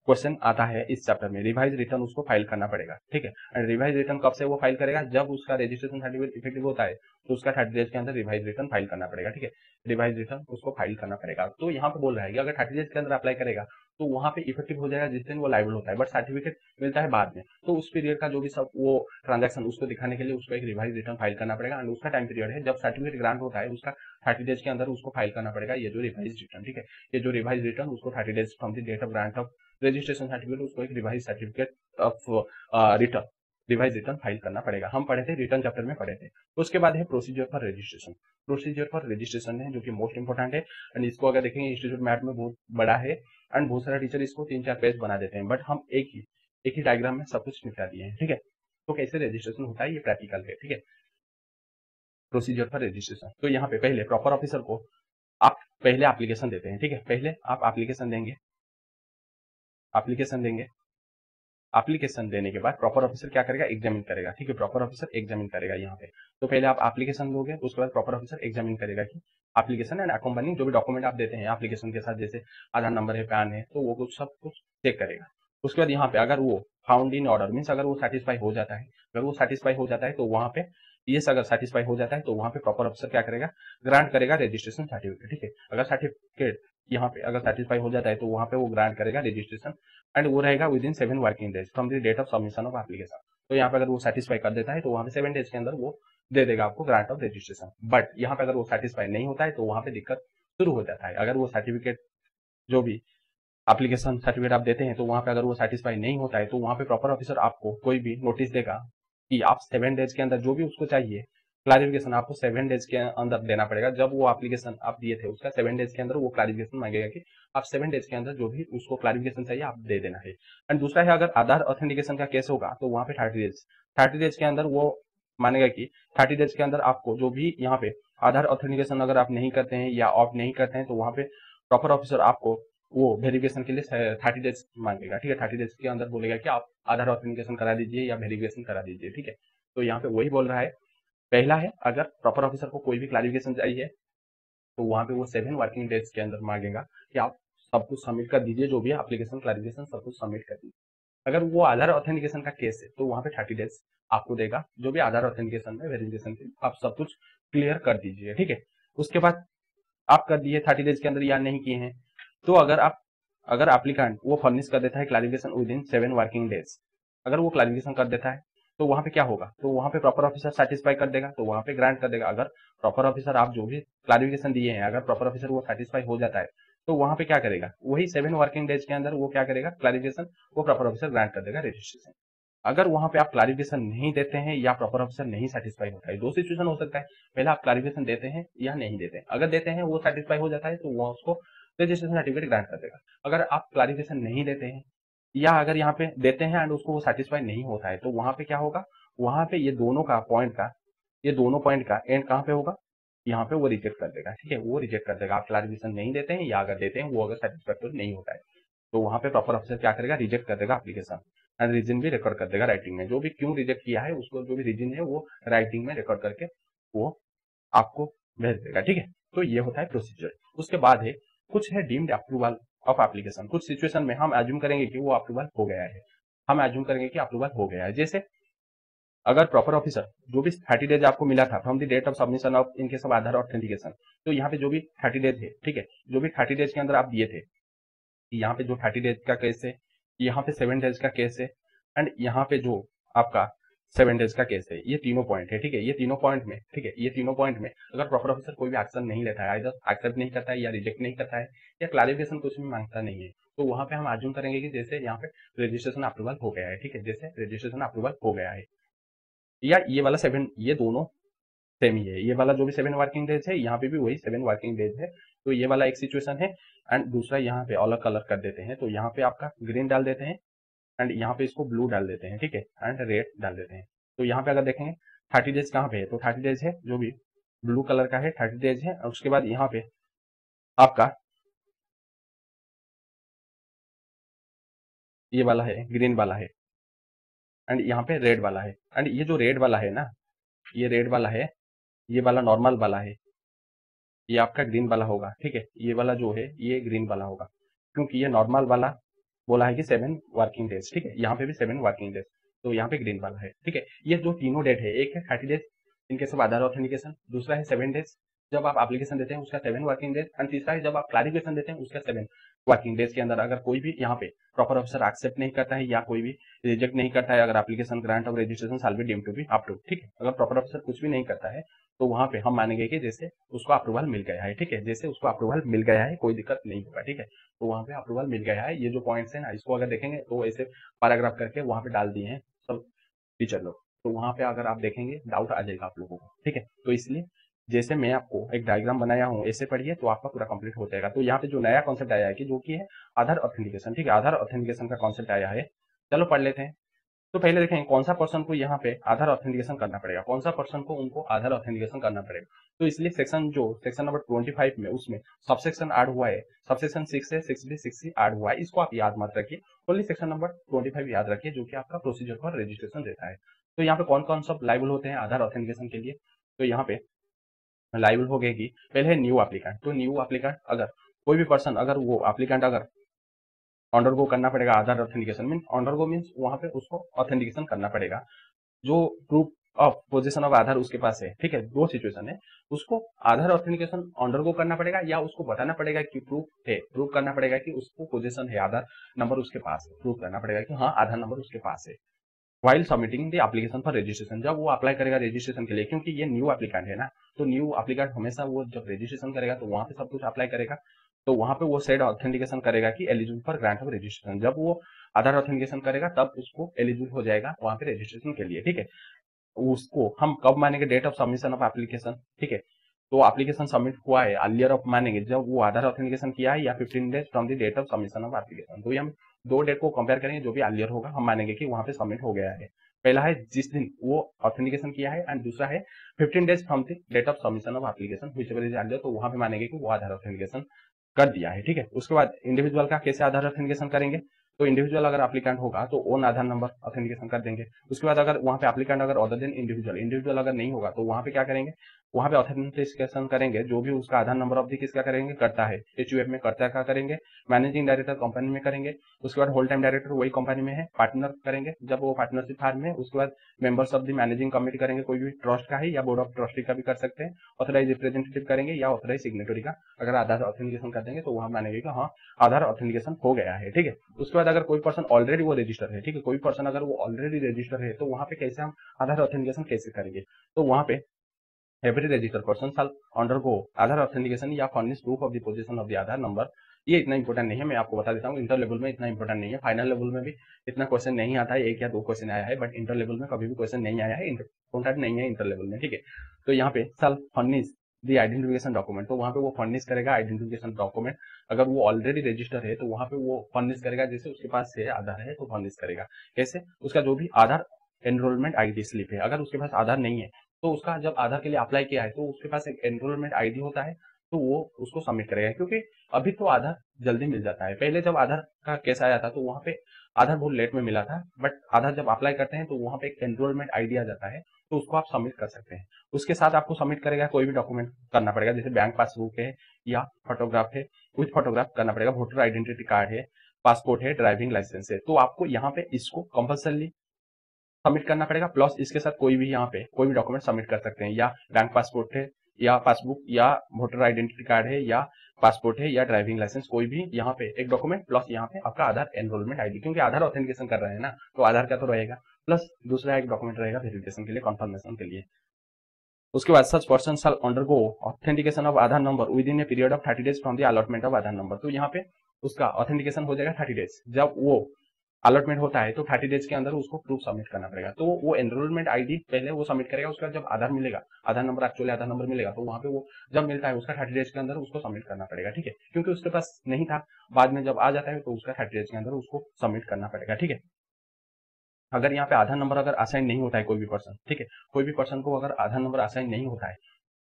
क्वेश्चन आता है इस चैप्टर में, रिवाइज रिटर्न उसको फाइल करना पड़ेगा, ठीक है। एंड रिवाइज रिटर्न कब से वो फाइल करेगा, जब उसका रजिस्ट्रेशन सर्टिफिकेट इफेक्टिव होता है तो उसका 30 डेज के अंदर रिवाइज रिटर्न फाइल करना पड़ेगा, ठीक है। रिवाइज रिटर्न उसको फाइल करना पड़ेगा। तो यहाँ पे बोल रहा है कि अगर 30 डेज के अंदर अप्लाई करेगा तो वहां पे इफेक्टिव हो जाएगा जिस दिन वो लाइबल होता है, बट सर्टिफिकेट मिलता है बाद में, तो उस पीरियड का जो भी सब वो ट्रांजेक्शन उसको दिखाने के लिए उसको एक रिवाइज रिटर्न फाइल करना पड़ेगा। एंड उसका टाइम पीरियड है जब सर्टिफिकेट ग्रांट होता है उसका 30 डेज के अंदर उसको फाइल करना पड़ेगा ये जो रिवाइज रिटर्न, ठीक है। ये जो रिवाइज रिटर्न उसको 30 days from the date of grant of registration certificate उसको एक revise certificate of return revise return file करना पड़ेगा। हम पढ़े थे रिटर्न चैप्टर में पढ़े थे। उसके बाद है procedure for registration. Procedure for registration है जो कि मोस्ट इंपोर्टेंट है, एंड इसको अगर देखेंगे इंस्टीट्यूट मैथ में बहुत बड़ा है, एंड बहुत सारा टीचर इसको 3-4 पेज बना देते हैं, बट हम एक ही डायग्राम में सब कुछ निपटा दिए हैं, ठीक है। तो कैसे रजिस्ट्रेशन होता है ये प्रैक्टिकल है, ठीक है। प्रोसीजर फॉर रजिस्ट्रेशन, तो यहाँ पे पहले प्रॉपर ऑफिसर को आप पहले एप्लीकेशन देते हैं, ठीक है। पहले आप एप्लीकेशन देंगे, एप्लीकेशन देने के बाद प्रॉपर ऑफिसर क्या करेगा, एग्जामिन करेगा, ठीक है। प्रॉपर ऑफिसर एग्जामिन करेगा यहाँ पे, तो पहले आप एप्लीकेशन दोगे, उसके बाद प्रॉपर ऑफिसर एग्जामिन करेगा कि एप्लीकेशन एंड अकम्पनिंग जो भी डॉक्यूमेंट आप देते हैं एप्लीकेशन के साथ, जैसे आधार नंबर है, पैन है, तो वो कुछ सब कुछ चेक करेगा। उसके बाद यहाँ पे अगर वो फाउंड इन ऑर्डर मीन्स अगर वो सेटिस्फाई हो जाता है, तो वहाँ पे यस अगर सेटिस्फाई हो जाता है तो वहाँ पे प्रॉपर ऑफिसर क्या करेगा, ग्रांट करेगा रजिस्ट्रेशन सर्टिफिकेट, ठीक है। अगर सर्टिफिकेट यहाँ पे अगर सेटिस्फाई हो जाता है तो वहाँ पे वो ग्रांट करेगा रजिस्ट्रेशन, एंड वो रहेगा within 7 working days from the date of submission of application. तो यहाँ पे अगर वो सेटिस्फाई कर देता है तो वहाँ पे 7 डेज के अंदर वो दे देगा आपको ग्रांट ऑफ रजिस्ट्रेशन। बट यहाँ पे अगर वो सेटिस्फाई नहीं होता है तो वहाँ पे दिक्कत शुरू हो जाता है। अगर वो सर्टिफिकेट जो भी एप्लीकेशन सर्टिफिकेट आप देते हैं तो वहाँ पे अगर वो सेटिस्फाई नहीं होता है तो वहाँ पे प्रॉपर ऑफिसर आपको कोई भी नोटिस देगा कि आप 7 डेज के अंदर जो भी उसको चाहिए क्लैरिफिकेशन आपको 7 डेज के अंदर देना पड़ेगा। जब वो एप्लीकेशन आप दिए थे उसका 7 डेज के अंदर वो क्लैरिफिकेशन मांगेगा कि आप 7 डेज के अंदर जो भी उसको क्लैरिफिकेशन चाहिए आप दे देना है। एंड दूसरा है अगर आधार ऑथेंटिकेशन का केस होगा तो वहाँ पे 30 डेज के अंदर वो मानेगा कि 30 डेज के अंदर आपको जो भी यहाँ पे आधार ऑथेंटिकेशन अगर आप नहीं करते हैं या ऑफ नहीं करते हैं तो वहाँ पे प्रॉपर ऑफिसर आपको वो वेरिफिकेशन के लिए 30 डेज मांगेगा, ठीक है। 30 डेज के अंदर बोलेगा कि आप आधार ऑथेंटिकेशन करा दीजिए या वेरिफिकेशन करा दीजिए, ठीक है। तो यहाँ पे वही बोल रहा है, पहला है अगर प्रॉपर ऑफिसर को कोई भी क्लैरिफिकेशन चाहिए तो वहाँ पे वो 7 वर्किंग डेज के अंदर मांगेगा कि आप सब कुछ सबमिट कर दीजिए, जो भी एप्लीकेशन क्लैरिफिकेशन सब कुछ सबमिट कर दीजिए। अगर वो आधार ऑथेंटिकेशन का केस है तो वहाँ पे 30 डेज आपको देगा, जो भी आधार ऑथेंटिकेशन में वेरिफिकेशन के आप सब कुछ क्लियर कर दीजिए, ठीक है। उसके बाद आप कर दिए 30 डेज के अंदर या नहीं किए हैं, तो अगर एप्लीकेंट वो फर्निश कर देता है clarification with in 7 working days, अगर वो क्लैरिफिकेशन कर देता है तो वहाँ पे क्या होगा, तो वहाँ पे प्रॉपर ऑफिसर सेटिस्फाई कर देगा तो वहाँ पे ग्रांट कर देगा। अगर प्रॉपर ऑफिसर आप जो भी क्लैरिफिकेशन दिए हैं अगर प्रॉपर ऑफिसर वो सेटिस्फाई हो जाता है तो वहाँ पे क्या करेगा, वही 7 वर्किंग डेज के अंदर वो क्या करेगा, क्लैरिफिकेशन वो प्रॉपर ऑफिसर ग्रांट कर देगा रजिस्ट्रेशन। अगर वहां पे आप क्लैरिफिकेशन नहीं देते हैं या प्रॉपर ऑफिसर नहीं सेटिस्फाई होता है, दो सिचुएशन हो सकता है, पहले आप क्लैरिफिकेशन देते हैं या नहीं देते हैं। अगर देते हैं वो सेटिस्फाई हो जाता है तो वो उसको रजिस्ट्रेशन सर्टिफिकेट ग्रांट कर देगा। अगर आप क्लैरिफिकेशन नहीं देते हैं या अगर यहाँ पे देते हैं एंड उसको वो सेटिस्फाई नहीं होता है तो वहां पे क्या होगा, वहां पे ये दोनों पॉइंट का एंड कहाँ पे होगा, यहाँ पे वो रिजेक्ट कर देगा, ठीक है। वो रिजेक्ट कर देगा, आप क्लैरिफिकेशन नहीं देते हैं या अगर देते हैं वो अगर सेटिस्फैक्टरी नहीं होता है तो वहां पे प्रॉपर ऑफिसर क्या करेगा, रिजेक्ट कर देगा एप्लीकेशन, एंड रीजन भी रिकॉर्ड कर देगा राइटिंग में, जो भी क्यों रिजेक्ट किया है उसको जो भी रीजन है वो राइटिंग में रिकॉर्ड करके वो आपको भेज देगा, ठीक है। तो ये होता है प्रोसीजर। उसके बाद है कुछ है डीम्ड अप्रूवल ऑफ एप्लीकेशन। कुछ सिचुएशन में हम एज्यूम करेंगे कि वो अप्रूवल हो गया है, जैसे अगर प्रॉपर ऑफिसर जो भी 30 डेज आपको मिला था from the date of submission of in case of Aadhaar authentication, तो यहाँ पे जो भी 30 डेज है, ठीक है, जो भी 30 डेज के अंदर आप दिए थे, यहाँ पे जो 30 डेज का केस है यहाँ पे 7 डेज का केस है, एंड यहाँ पे जो आपका 7 डेज का केस है। ये तीनों पॉइंट है, ठीक है। ये तीनों पॉइंट में, ठीक है, ये तीनों पॉइंट में अगर प्रॉपर ऑफिसर कोई भी एक्शन नहीं लेता है, आइदर एक्सेप्ट नहीं करता है या रिजेक्ट नहीं करता है या क्लैरिफिकेशन कुछ भी मांगता नहीं है, तो वहां पे हम आज्यूम करेंगे कि जैसे यहाँ पे रजिस्ट्रेशन अप्रूवल हो गया है, ठीक है, जैसे रजिस्ट्रेशन अप्रूवल हो गया है, या ये वाला 7, ये दोनों सेम ही है। ये वाला जो भी 7 वर्किंग डेज है, यहाँ पे भी वही 7 वर्किंग डेज है। तो ये वाला एक सिचुएशन है, एंड दूसरा यहाँ पे अलग कलर कर देते हैं, तो यहाँ पे आपका ग्रीन डाल देते हैं, एंड यहाँ पे इसको ब्लू डाल देते हैं, ठीक है, एंड रेड डाल देते हैं। तो यहाँ पे अगर देखेंगे 30 डेज कहाँ पे है, तो 30 डेज है जो भी ब्लू कलर का है, 30 डेज है। और उसके बाद यहाँ पे आपका ये वाला है, ग्रीन वाला है, एंड यहाँ पे रेड वाला है। एंड ये जो रेड वाला है ना, ये रेड वाला है, ये वाला नॉर्मल वाला है, ये आपका ग्रीन वाला होगा, ठीक है। ये वाला जो है ये ग्रीन वाला होगा, क्योंकि ये नॉर्मल वाला बोला है कि 7 वर्किंग डेज, ठीक है, यहाँ पे भी 7 वर्किंग डेज, तो यहाँ पे ग्रीन वाला है, ठीक है। ये जो तीनों डेट है, एक है 30 days in case of Aadhaar authentication, दूसरा है 7 डेज जब आप एप्लीकेशन देते हैं उसका 7 वर्किंग डेज, एंड तीसरा है जब आप क्लैरिफिकेशन देते हैं उसका 7 वर्किंग डेज के अंदर अगर कोई भी यहाँ पे प्रॉपर ऑफिसर एक्सेप्ट नहीं करता है या कोई भी रिजेक्ट नहीं करता है, अगर application grant of registration shall be deemed to be approved, ठीक है। अगर प्रॉपर ऑफिसर कुछ भी नहीं करता है तो वहां पे हम मानेंगे कि जैसे उसको अप्रूवल मिल गया है, ठीक है, जैसे उसको अप्रूवल मिल गया है, कोई दिक्कत नहीं होगा, ठीक है। तो वहां पे अप्रूवल मिल गया है। ये जो पॉइंट्स है ना, इसको अगर देखेंगे तो ऐसे पैराग्राफ करके वहां पे डाल दिए हैं सब टीचर लोग, तो वहां पे अगर आप देखेंगे डाउट आ जाएगा आप लोगों को, ठीक है। तो इसलिए जैसे मैं आपको एक डायग्राम बनाया हूँ ऐसे पढ़िए तो आपका पूरा कंप्लीट हो जाएगा। तो यहाँ पे जो नया कॉन्सेप्ट आया है कि जो कि है आधार ऑथेंटिकेशन, ठीक है, आधार ऑथेंटिकेशन का कॉन्सेप्ट आया है। चलो पढ़ लेते हैं। तो पहले देखें कौन सा पर्सन को यहाँ पे आधार ऑथेंटिकेशन करना पड़ेगा, कौन सा पर्सन को उनको आधार ऑथेंटिकेशन करना पड़ेगा। तो इसलिए सेक्शन नंबर 25 में उसमें सबसेक्शन ऐड हुआ है, सबसेक्शन 6 है, 6B 6C ऐड हुआ है, इसको आप याद मत रखिए, ओनली सेक्शन नंबर 25 याद रखिए जो कि आपका प्रोसीजर फॉर रजिस्ट्रेशन देता है। तो यहाँ पे कौन कौन सब लाइबल होते हैं आधार ऑथेंटिकेशन के लिए, तो यहाँ पे लाइबल हो गए कि पहले है न्यू एप्लीकेंट। तो न्यू एप्लीकेंट अगर कोई भी पर्सन अगर वो एप्लीकेंट अगर अंडरगो करना पड़ेगा आधार ऑथेंटिकेशन, मीन अंडरगो मीन्स वहां पे उसको ऑथेंटिकेशन करना पड़ेगा, जो प्रूफ ऑफ पोजीशन ऑफ आधार उसके पास है, ठीक है। दो सिचुएशन है, उसको आधार ऑथेंटिकेशन अंडरगो करना पड़ेगा या उसको बताना पड़ेगा कि प्रूफ है, प्रूफ करना पड़ेगा कि उसको पोजीशन है, आधार नंबर उसके पास है, प्रूफ करना पड़ेगा कि हाँ आधार नंबर उसके पास है। While submitting the application for registration, जब वो अप्लाई करेगा रजिस्ट्रेशन के लिए, क्योंकि ये न्यू एप्लीकेंट है ना, तो न्यू एप्लीकेंट हमेशा वो जब रजिस्ट्रेशन करेगा तो वहां पे सब कुछ अप्लाई करेगा, तो वहां पे वो सेड ऑथेंटिकेशन करेगा कि eligible for grant of registration. जब वो आधार ऑथेंटिकेशन करेगा तब उसको एलिजिबल हो जाएगा वहां पे रजिस्ट्रेशन के लिए, ठीक है। उसको हम कब मानेंगे, date of submission of application, ठीक है। तो एप्लीकेशन सबमिट हुआ है अर्लियर ऑफ मानेंगे जब वो आधार ऑथेंटिकेशन किया है या 15 days from the date of submission of application. तो ये हम दो डेट को कंपेयर करेंगे, जो भी अर्लियर होगा हम मानेंगे कि वहां पे सबमिट हो गया है। पहला है जिस दिन वो ऑथेंटिकेशन किया है, एंड दूसरा है 15 days from the date of submission of application whichever is earlier, तो वहां पे मानेंगे कि वो आधार ऑथेंटिकेशन कर दिया है, ठीक है। उसके बाद इंडिविजुअल का कैसे आधार ऑथेंटिकेशन करेंगे, तो इंडिविजुअल अगर एप्लीकेंट होगा तो ओन आधार नंबर ऑथेंटिकेशन कर देंगे। उसके बाद अगर वहां पे एप्लीकेंट अगर अदर देन इंडिविजुअल, इंडिविजुअल अगर नहीं होगा तो वहां पे क्या करेंगे, वहां पे ऑथेंटिकेशन करेंगे जो भी उसका आधार नंबर ऑफ दी किसका करेंगे, करता है, एचयूएफ में करता का करेंगे, मैनेजिंग डायरेक्टर कंपनी में करेंगे। उसके बाद होल टाइम डायरेक्टर वही कंपनी में है, पार्टनर करेंगे जब वो पार्टनरशिप फार्म में। उसके बाद members of the managing committee करेंगे, कोई भी ट्रस्ट का है या बोर्ड ऑफ ट्रस्टी का भी कर सकते हैं। ऑथराइज रिप्रेजेंटेटिव करेंगे या ऑथराइज सिग्नेटरी का अगर आधार ऑथेंटिकेशन कर देंगे तो वहां मानेंगे कि हाँ आधार ऑथेंटिकेशन हो गया है, ठीक है। उसके बाद अगर कोई पर्सन ऑलरेडी वो रजिस्टर है, ठीक है, कोई पर्सन अगर वो ऑलरेडी रजिस्टर है तो वहां पे कैसे हम आधार ऑथेंटिकेशन कैसे करेंगे, तो वहां पे every register person shall undergo Aadhaar authentication या furnish proof of the position of the Aadhaar number. ये इतना इंपॉर्टेंट नहीं है, मैं आपको बता देता हूँ, इंटर लेवल में इतना इंपॉर्टेंट नहीं है, फाइनल लेवल में भी इतना क्वेश्चन नहीं आता है, एक या दो क्वेश्चन आया है, बट इंटर लेवल में कभी भी क्वेश्चन नहीं आया है, इंपॉर्टेंट नहीं है इंटर लेवल में, ठीक है। तो यहाँ पे शाल फर्निश द आइडेंटिफिकेशन डॉक्यूमेंट, तो वहां पे वो फर्निश करेगा आइडेंटिफिकेशन डॉक्यूमेंट। अगर वो ऑलरेडी रजिस्टर है तो वहां पे वो फर्निश करेगा, जैसे उसके पास है आधार है तो फर्निश करेगा। कैसे, उसका जो भी आधार एनरोलमेंट आईडी स्लिप है, अगर उसके पास आधार नहीं है तो उसका जब आधार के लिए अप्लाई किया है तो उसके पास एक एनरोलमेंट आईडी होता है, तो वो उसको सबमिट करेगा। क्योंकि अभी तो आधार जल्दी मिल जाता है, पहले जब आधार का केस आया था तो वहां पे आधार बहुत लेट में मिला था, बट आधार जब अप्लाई करते हैं तो वहां पे एक एनरोलमेंट आईडी आ जाता है, तो उसको आप सबमिट कर सकते हैं। उसके साथ आपको सबमिट करेगा कोई भी डॉक्यूमेंट करना पड़ेगा, जैसे बैंक पासबुक है या फोटोग्राफ है, विथ फोटोग्राफ करना पड़ेगा, वोटर आइडेंटिटी कार्ड है, पासपोर्ट है, ड्राइविंग लाइसेंस है, तो आपको यहाँ पे इसको कंपल्सरी सबमिट करना पड़ेगा। प्लस इसके साथ कोई भी यहाँ पे कोई भी डॉक्यूमेंट सबमिट कर सकते हैं, या बैंक पासपोर्ट है या पासबुक या वोटर आइडेंटिटी कार्ड है या पासपोर्ट है या ड्राइविंग लाइसेंस, कोई भी यहाँ पे एक डॉक्यूमेंट प्लस यहाँ पे आपका आधार एनरोलमेंट आईडी, क्योंकि आधार ऑथेंटिकेशन कर रहे हैं ना, तो आधार का तो रहेगा, प्लस दूसरा एक डॉक्यूमेंट रहेगा वेरिफिकेशन के लिए, कंफर्मेशन के लिए। उसके बाद such person shall undergo authentication of Aadhaar number with in a period of 30 days from the allotment of Aadhaar number. तो यहाँ पे उसका ऑथेंटिकेशन हो जाएगा 30 डेज, जब वो अलॉटमेंट होता है तो 30 डेज के अंदर उसको प्रूफ सबमिट करना पड़ेगा। तो वो एनरोलमेंट आईडी पहले वो सबमिट करेगा, उसका जब आधार मिलेगा, आधार नंबर एक्चुअली आधार नंबर मिलेगा, तो वहां पे वो जब मिलता है उसका 30 डेज के अंदर उसको सबमिट करना पड़ेगा, ठीक है, क्योंकि उसके पास नहीं था, बाद में जब आ जाता है तो उसका 30 डेज के अंदर उसको सबमिट करना पड़ेगा, ठीक है। अगर यहाँ पे आधार नंबर अगर असाइन नहीं होता है कोई भी पर्सन, ठीक है, कोई भी पर्सन को अगर आधार नंबर असाइन नहीं होता है,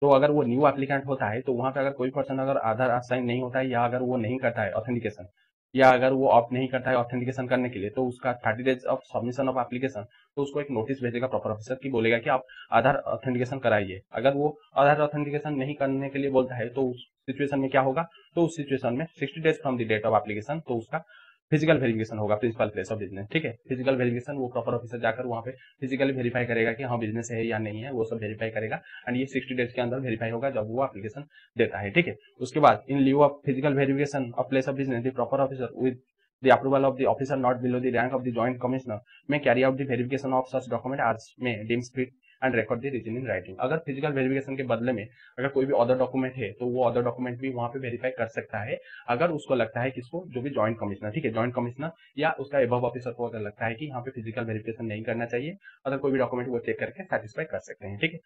तो अगर वो न्यू एप्लीकेंट होता है तो वहां पे अगर कोई पर्सन अगर आधार असाइन नहीं होता है या अगर वो नहीं करता है ऑथेंटिकेशन, या अगर वो ऑप्ट नहीं करता है ऑथेंटिकेशन करने के लिए, तो उसका 30 days of submission of application, तो उसको एक नोटिस भेजेगा प्रॉपर ऑफिसर की, बोलेगा कि आप आधार ऑथेंटिकेशन कराइए। अगर वो आधार ऑथेंटिकेशन नहीं करने के लिए बोलता है तो उस सिचुएशन में क्या होगा, तो उस सिचुएशन में 60 days from the date of application तो उसका फिजिकल वेरिफिकेशन होगा प्रिंसिपल प्लेस ऑफ बिजनेस, ठीक है। फिजिकल वेरिफिकेशन वो प्रॉपर ऑफिसर जाकर वहाँ पे फिजिकली वेरीफाई करेगा कि हाँ बिजनेस है या नहीं है, वो सब वेरीफाई करेगा, एंड ये 60 डेज के अंदर वेरीफाई होगा जब वो एप्लीकेशन देता है, ठीक है। उसके बाद in lieu of physical verification of place of business the proper officer with the approval of the officer not below the rank of the joint commissioner may carry out the verification of such document as may deems fit and record the region in writing। अगर physical verification के बदले में अगर कोई भी other document है तो वो अदर डॉक्यूमेंट भी वहां पे वेरीफाई कर सकता है, अगर उसको लगता है किसको, जो भी जॉइंट कमिश्नर, ठीक है, जॉइंट कमिश्नर या उसका एबव ऑफिसर को अगर लगता है कि यहाँ पे फिजिकल वेरिफिकेशन नहीं करना चाहिए, अगर कोई भी डॉक्यूमेंट वो चेक करके सेटिस्फाई कर सकते हैं, ठीक है।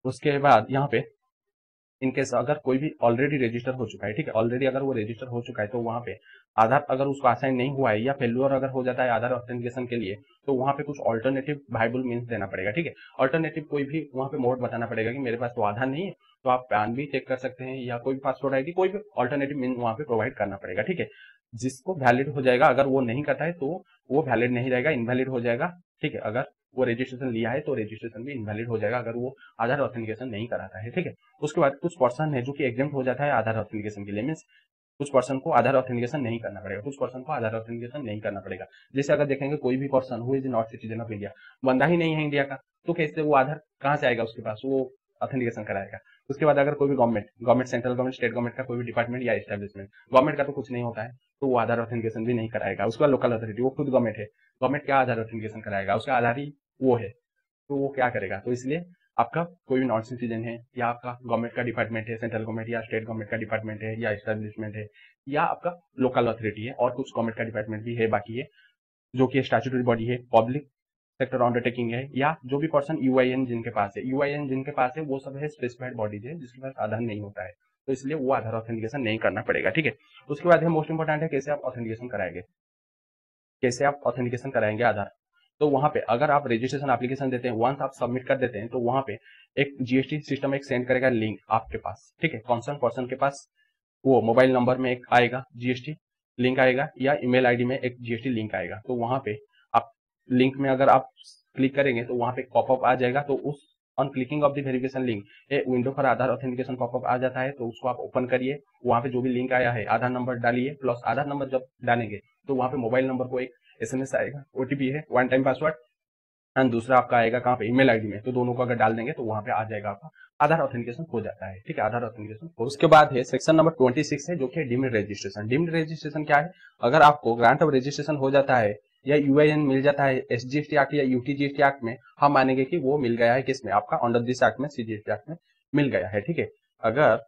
उसके बाद यहाँ पे इनकेस अगर कोई भी ऑलरेडी रजिस्टर हो चुका है, ठीक है, ऑलरेडी अगर वो रजिस्टर हो चुका है तो वहां पे आधार अगर उसको असाइन नहीं हुआ है या फेल्यूर अगर हो जाता है आधार ऑथेंटिकेशन के लिए, तो वहां पे कुछ ऑल्टरनेटिव वायबल मीन्स देना पड़ेगा, ठीक है। ऑल्टरनेटिव कोई भी वहां पे मोड बताना पड़ेगा कि मेरे पास तो आधार नहीं है, तो आप पैन भी चेक कर सकते हैं या कोई भी पासवर्ड आईडी, कोई भी ऑल्टरनेटिव मीन वहां पे प्रोवाइड करना पड़ेगा, ठीक है, जिसको वैलिड हो जाएगा। अगर वो नहीं करता है तो वो वैलिड नहीं रहेगा, इनवैलिड हो जाएगा, ठीक है। अगर वो रजिस्ट्रेशन लिया है तो रजिस्ट्रेशन भी इनवैलिड हो जाएगा अगर वो आधार ऑथेंटिकेशन नहीं कराता है, ठीक है। उसके बाद कुछ पर्सन है जो कि एग्जाम्प्ट हो जाता है आधार ऑथेंटिकेशन के लिए, मीन्स कुछ पर्सन को आधार ऑथेंटिकेशन नहीं करना पड़ेगा, कुछ पर्सन को आधार ऑथेंटिकेशन नहीं करना पड़ेगा। जैसे अगर देखेंगे कोई भी person who is not citizen of India, बंदा ही नहीं है इंडिया का, तो कैसे वो आधार कहाँ से आएगा उसके पास, वो ऑथेंटिकेशन कराएगा। उसके बाद अगर कोई भी government central government state government का कोई भी डिपार्टमेंट या एस्टेब्लिशमेंट, गवर्नमेंट का तो कुछ नहीं होता है, तो वो आधार ऑथेंटिकेशन भी नहीं कराएगा। उसके बाद लोकल अथॉरिटी, वो खुद गवर्नमेंट है, गवर्नमेंट क्या आधार ऑथेंटिकेशन कराएगा, उसका आधार ही वो है, तो वो क्या करेगा। तो इसलिए आपका कोई भी नॉन सिटीजन है या आपका गवर्नमेंट का डिपार्टमेंट है, सेंट्रल गवर्नमेंट या स्टेट गवर्नमेंट का डिपार्टमेंट है या एस्टेब्लिशमेंट है या आपका लोकल अथॉरिटी है, और कुछ गवर्नमेंट का डिपार्टमेंट भी है बाकी है जो कि स्टैट्यूटरी बॉडी है, पब्लिक सेक्टर अंडरटेकिंग है, या जो भी पर्सन यूआईएन जिनके पास है, यूआईएन जिनके पास है वो सब है स्पेसिफाइड बॉडीज है जिसके पास आधार नहीं होता है, तो इसलिए वो आधार ऑथेंटिकेशन नहीं करना पड़ेगा, ठीक है। उसके बाद है मोस्ट इंपोर्टेंट है कैसे आप ऑथेंटिकेशन कराएंगे, कैसे आप ऑथेंटिकेशन कराएंगे आधार। तो वहां पे अगर आप रजिस्ट्रेशन एप्लीकेशन देते हैं, वंस आप सबमिट कर देते हैं, तो वहां पे एक जीएसटी सिस्टम एक सेंड करेगा लिंक आपके पास, ठीक है, कॉन्सर्न पर्सन के पास वो मोबाइल नंबर में एक आएगा जीएसटी लिंक आएगा या ईमेल आईडी में एक जीएसटी लिंक आएगा। तो वहां पे आप लिंक में अगर आप क्लिक करेंगे तो वहां पे पॉपअप आ जाएगा, तो उस on clicking of the verification link a window पर आधार ऑथेंटिकेशन पॉपअप आ जाता है, तो उसको आप ओपन करिए, वहां पे जो भी लिंक आया है आधार नंबर डालिए, प्लस आधार नंबर जब डालेंगे तो वहां पे मोबाइल नंबर को एक एसएमएस आएगा, ओटीपी है, वन टाइम पासवर्ड, एंड दूसरा आपका आएगा कहाँ पे, ईमेल आईडी में, तो दोनों को अगर डाल देंगे तो वहां पे आ जाएगा आपका आधार ऑथेंटिकेशन हो जाता है, ठीक है, आधार ऑथेंटिकेशन। उसके बाद है सेक्शन नंबर 26 है जो कि डीम्ड रजिस्ट्रेशन। डीम्ड रजिस्ट्रेशन क्या है, अगर आपको ग्रांट ऑफ रजिस्ट्रेशन हो जाता है या यूआईएन मिल जाता है एसजीएसटी एक्ट या यूटीजीएसटी एक्ट में, हम मानेंगे कि वो मिल गया है किसमें, आपका अंडर दिस एक्ट में, सीजीएसटी एक्ट में मिल गया है, ठीक है। अगर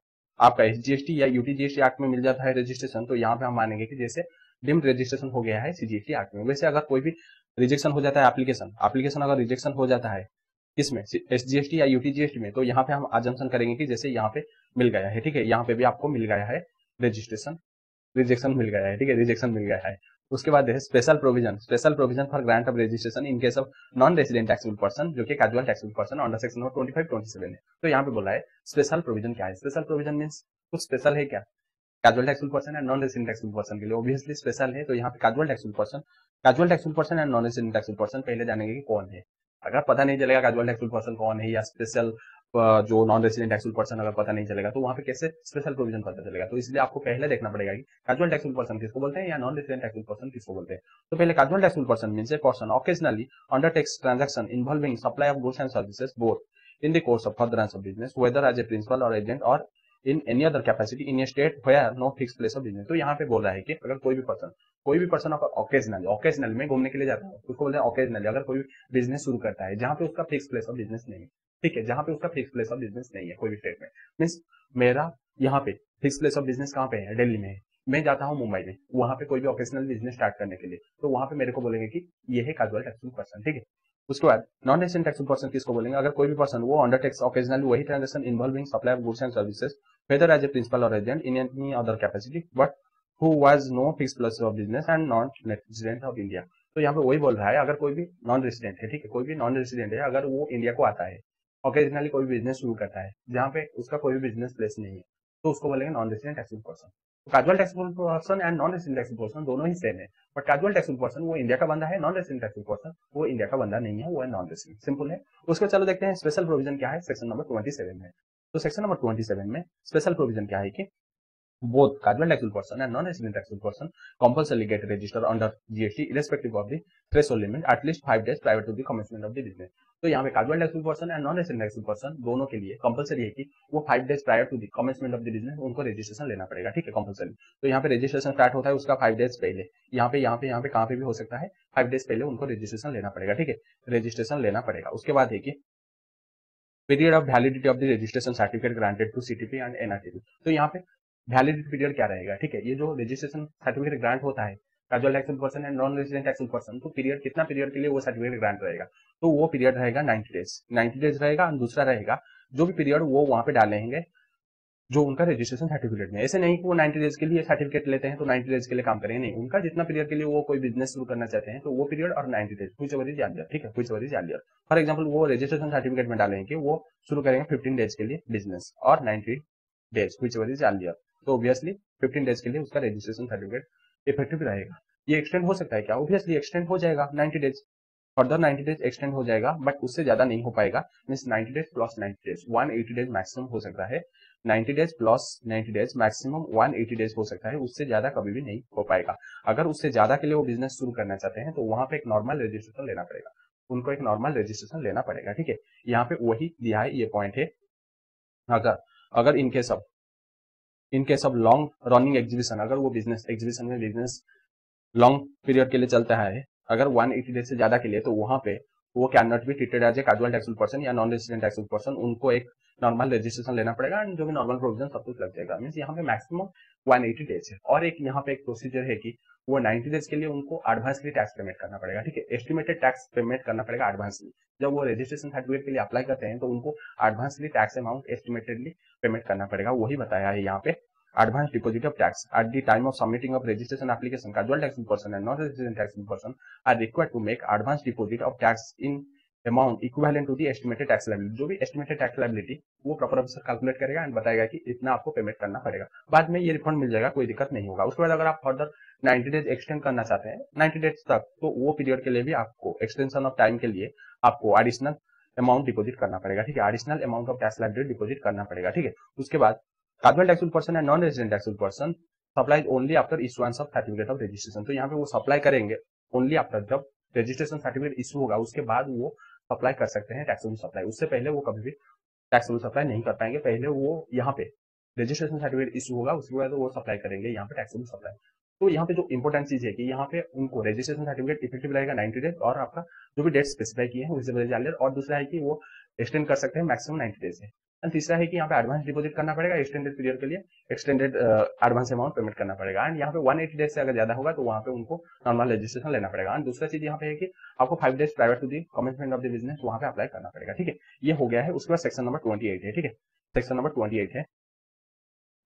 आपका एसजीएसटी या यूटीजीएसटी एक्ट में मिल जाता है रजिस्ट्रेशन, तो यहाँ पे हम मानेंगे कि जैसे डीम्ड रजिस्ट्रेशन हो गया है सीजीएसटी एक्ट में। वैसे अगर कोई भी रिजेक्शन हो जाता है एप्लीकेशन अगर रिजेक्शन हो जाता है किसमें, एसजीएसटी या यूटीजीएसटी में, तो यहाँ पे हम अजम्पशन करेंगे कि जैसे यहाँ पे मिल गया है, ठीक है, यहाँ पे भी आपको मिल गया है रजिस्ट्रेशन, रिजेक्शन मिल गया है, ठीक है, रिजेक्शन मिल गया है। उसके बाद है special provision for grant of registration in case of non resident taxable person, जो कि casual taxable person under section number 25-27 है। तो यहाँ पे बोला है स्पेशल प्रोविजन क्या है, स्पेशल प्रोविजन मीन्स कुछ स्पेशल है क्या, casual taxable person and non resident taxable person के लिए ऑब्वियसली स्पेशल है। तो यहाँ पे casual taxable person and non resident taxable person पहले जानेंगे कि कौन है। अगर पता नहीं चलेगा कैजुअल टैक्सेबल पर्सन कौन है या स्पेशल जो नॉन रेसिडेंट टैक्सेबल पर्सन अगर पता नहीं चलेगा, तो वहां पे कैसे स्पेशल प्रोविजन पता चलेगा। तो इसलिए आपको पहले देखना पड़ेगा कि कैजुअल टैक्सेबल पर्सन किसको बोलते हैं या नॉन रेसिडेंट टैक्सेबल पर्सन किसको बोलते हैं। तो पहले casual taxable person means a person occasionally undertakes transaction involving supply of goods and services both in the course of furtherance of business whether as a principal or agent or in any other capacity in a state where no fix place of business. तो यहाँ पे बोल रहा है कि अगर कोई भी पर्सन अगर ओकेजनली में घूमने के लिए जाता है, उसको बोलते हैं ओकेजनली। अगर कोई बिजनेस शुरू करता है जहाँ पे उसका फिक्स प्लेस ऑफ बिजनेस नहीं है, ठीक है, जहाँ पे उसका फिक्स प्लेस ऑफ बिजनेस नहीं है कोई भी स्टेट में, मीन्स मेरा यहाँ पे फिक्स प्लेस ऑफ बिजनेस कहाँ पे है, दिल्ली में है, मैं जाता हूँ मुंबई में, वहां पे कोई भी ओकेजनल बिजनेस स्टार्ट करने के लिए, तो वहां पे मेरे को बोलेंगे कि ये है कैजुअल टैक्सेबल पर्सन, ठीक है। उसके बाद नॉन रेजिडेंट टैक्सेबल पर्सन किसको बोलेंगे, अगर कोई भी पर्सन वो अंडरटेक्स ओकेजनली वही transaction involving supply of goods and services whether as a principal और resident in any other capacity but who was no fix place of business and non resident of India. तो यहाँ पे वही बोल रहा है, अगर कोई भी नॉन रेजिडेंट है, ठीक है, कोई भी नॉन रेजिडेंट है, अगर वो इंडिया को आता है, ओकेजनली कोई बिजनेस शुरू करता है जहाँ पे उसका कोई भी बिजनेस प्लेस नहीं है, तो उसको बोलेंगे non resident taxable person. Casual taxable person and non resident taxable person दोनों ही सेम है, बट कैजुअल टैक्सेबल पर्सन वो इंडिया का बंदा है, नॉन रेजिडेंट टैक्सेबल पर्सन वो इंडिया का बंदा नहीं है, वो है नॉन रेजिडेंट। सिंपल है। उसके चलो देखते हैं स्पेशल प्रोविजन क्या है सेक्शन नंबर 27 में। तो सेक्शन नंबर 27 में स्पेशल प्रोविजन क्या है कि both casual taxable person and non-resident taxable person compulsorily get registered under GST irrespective of the threshold limit at least 5 days prior to the commencement of the business। तो यहाँ पे casual taxable person and non-resident taxable person दोनों के लिए compulsory है कि वो 5 days prior to the commencement of the business उनको रजिस्ट्रेशन लेना पड़ेगा, ठीक है, कंपलसरी। तो यहाँ पे रजिस्ट्रेशन स्टार्ट होता है उसका 5 days पहले, यहाँ पे कहाँ पे भी हो सकता है, 5 days पहले उनको रजिस्ट्रेशन लेना पड़ेगा, ठीक है, रजिस्ट्रेशन लेना पड़ेगा। उसके बाद है कि period of validity of the registration certificate granted to CTP and NRTP. तो यहाँ पे वैलिडिटी पीरियड क्या रहेगा, ठीक है, ये जो रजिस्ट्रेशन सर्टिफिकेट ग्रांट होता है casual taxable person and non resident taxable person, तो पीरियड कितना पीरियड के लिए वो सर्टिफिकेट ग्रांट रहेगा, तो वो पीरियड रहेगा 90 डेज रहेगा। और दूसरा रहेगा जो भी पीरियड वो वहां पे डालेंगे जो उनका रजिस्ट्रेशन सर्टिफिकेट में, ऐसे नहीं कि वो 90 डेज के लिए सर्टिफिकेट लेते हैं तो 90 डेज के लिए काम करेंगे, नहीं, उनका जितना पीरियड के लिए वो कोई बिजनेस शुरू करना चाहते हैं तो वो पीरियड और 90 डेज व्हिचएवर इज अर्लियर, ठीक है, whichever is earlier. For example वो रजिस्ट्रेशन सर्टिफिकेट में डालेंगे कि वो शुरू करेंगे 15 डेज के लिए बिजनेस और 90 डेज व्हिचएवर इज अर्लियर, तो ऑब्वियसली 15 डेज के लिए उसका रजिस्ट्रेशन सर्टिफिकेट इफेक्टिव रहेगा। ये एक्सटेंड हो सकता है क्या, ऑब्वियसली एक्सटेंड हो जाएगा 90 डेज, फर्दर 90 डेज एक्सटेंड हो जाएगा, बट उससे ज्यादा नहीं हो पाएगा, means 90 days plus 90 days 180 days maximum हो सकता है, 90 days plus 90 days maximum 180 days हो सकता है, उससे ज्यादा कभी भी नहीं हो पाएगा। अगर उससे ज्यादा के लिए वो बिजनेस शुरू करना चाहते हैं तो वहां पे एक नॉर्मल रजिस्ट्रेशन लेना पड़ेगा, उनको एक नॉर्मल रजिस्ट्रेशन लेना पड़ेगा, ठीक है। यहाँ पे वही दिया है, ये पॉइंट है। अगर अगर in case of long running exhibition, अगर वो बिजनेस एग्जीबिशन में बिजनेस लॉन्ग पीरियड के लिए चलता है, अगर 180 डेज से ज्यादा के लिए, तो वहां पे वो can not be treated as a casual taxable person या नॉन रेजिडेंट टैक्सेबल पर्सन, उनको एक नॉर्मल रजिस्ट्रेशन लेना पड़ेगा एंड जो भी नॉर्मल प्रोविजन सब कुछ लग जाएगा, मींस यहाँ पे मैक्सिमम 180 डेज है। और एक यहाँ पे एक प्रोसीजर है कि वो 90 डेज के लिए उनको एडवांसली टैक्स पेमेंट करना पड़ेगा, ठीक है, एस्टिमेटेड टैक्स पेमेंट करना पड़ेगा एडवांसली। जब वो रजिस्ट्रेशन सर्टिफिकेट के लिए अप्लाई करते हैं तो उनको एडवांसली टैक्स अमाउंट एस्टिमेटेडली पेमेंट करना पड़ेगा, वही बताया है यहाँ पे। Advance deposit of tax at the time of submitting of registration application, casual taxable person and non-resident taxable person are required to make advance deposit of tax in amount equivalent to the estimated tax liability। जो भी estimated tax liability वो proper officer calculate करेगा and बताएगा कि इतना आपको payment करना पड़ेगा, बाद में ये रिफंड मिल जाएगा, कोई दिक्कत नहीं होगा। उसके बाद अगर आप फर्दर 90 डेज एक्सटेंड करना चाहते हैं 90 डेज तक, तो वो पीरियड के लिए भी आपको एक्सटेंशन ऑफ टाइम के लिए आपको एडिशनल अमाउंट डिपोजिट करना पड़ेगा, ठीक है, additional amount of tax liability deposit करना पड़ेगा, ठीक है। उसके बाद casual taxable person and non resident taxable person supplies only after issuance of certificate of registration. तो यहाँ पे वो सप्लाई करेंगे ओनली आफ्टर, जब रजिस्ट्रेशन सर्टिफिकेट इशू होगा उसके बाद वो सप्लाई कर सकते हैं टैक्सेबल सप्लाई, उससे पहले वो कभी भी टैक्सेबल सप्लाई नहीं कर पाएंगे। पहले वो यहाँ पे रजिस्ट्रेशन सर्टिफिकेट इशू होगा उसके बाद वो सप्लाई करेंगे यहाँ पे टैक्सेबल सप्लाई। तो यहाँ पे जो इंपॉर्टेंट चीज है कि यहाँ पे उनको रजिस्ट्रेशन सर्टिफिकेट इफेक्टिव रहेगा 90 डेज और आपका जो भी डेट स्पेसिफाई किए हैं उससे पहले, और दूसरा है कि वो एक्सटेंड कर सकते हैं मैक्सिमम 90 डेज है। एंड तीसरा है कि यहाँ पे एडवांस डिपॉजिट करना पड़ेगा एक्सटेंडेड पीरियड के लिए, एक्सटेंडेड एडवांस अमाउंट पेमेंट करना पड़ेगा। एंड यहाँ पे 180 डेज से अगर ज्यादा होगा तो वहाँ पे उनको नॉर्मल रजिस्ट्रेशन लेना पड़ेगा। एंड दूसरा चीज यहाँ पे है कि आपको 5 days private to the commencement of the business वहाँ पे अप्लाई करना पड़ेगा, ठीक है। ये हो गया है। उसके बाद सेक्शन नंबर 28 है, ठीक है, सेक्शन नंबर 28 है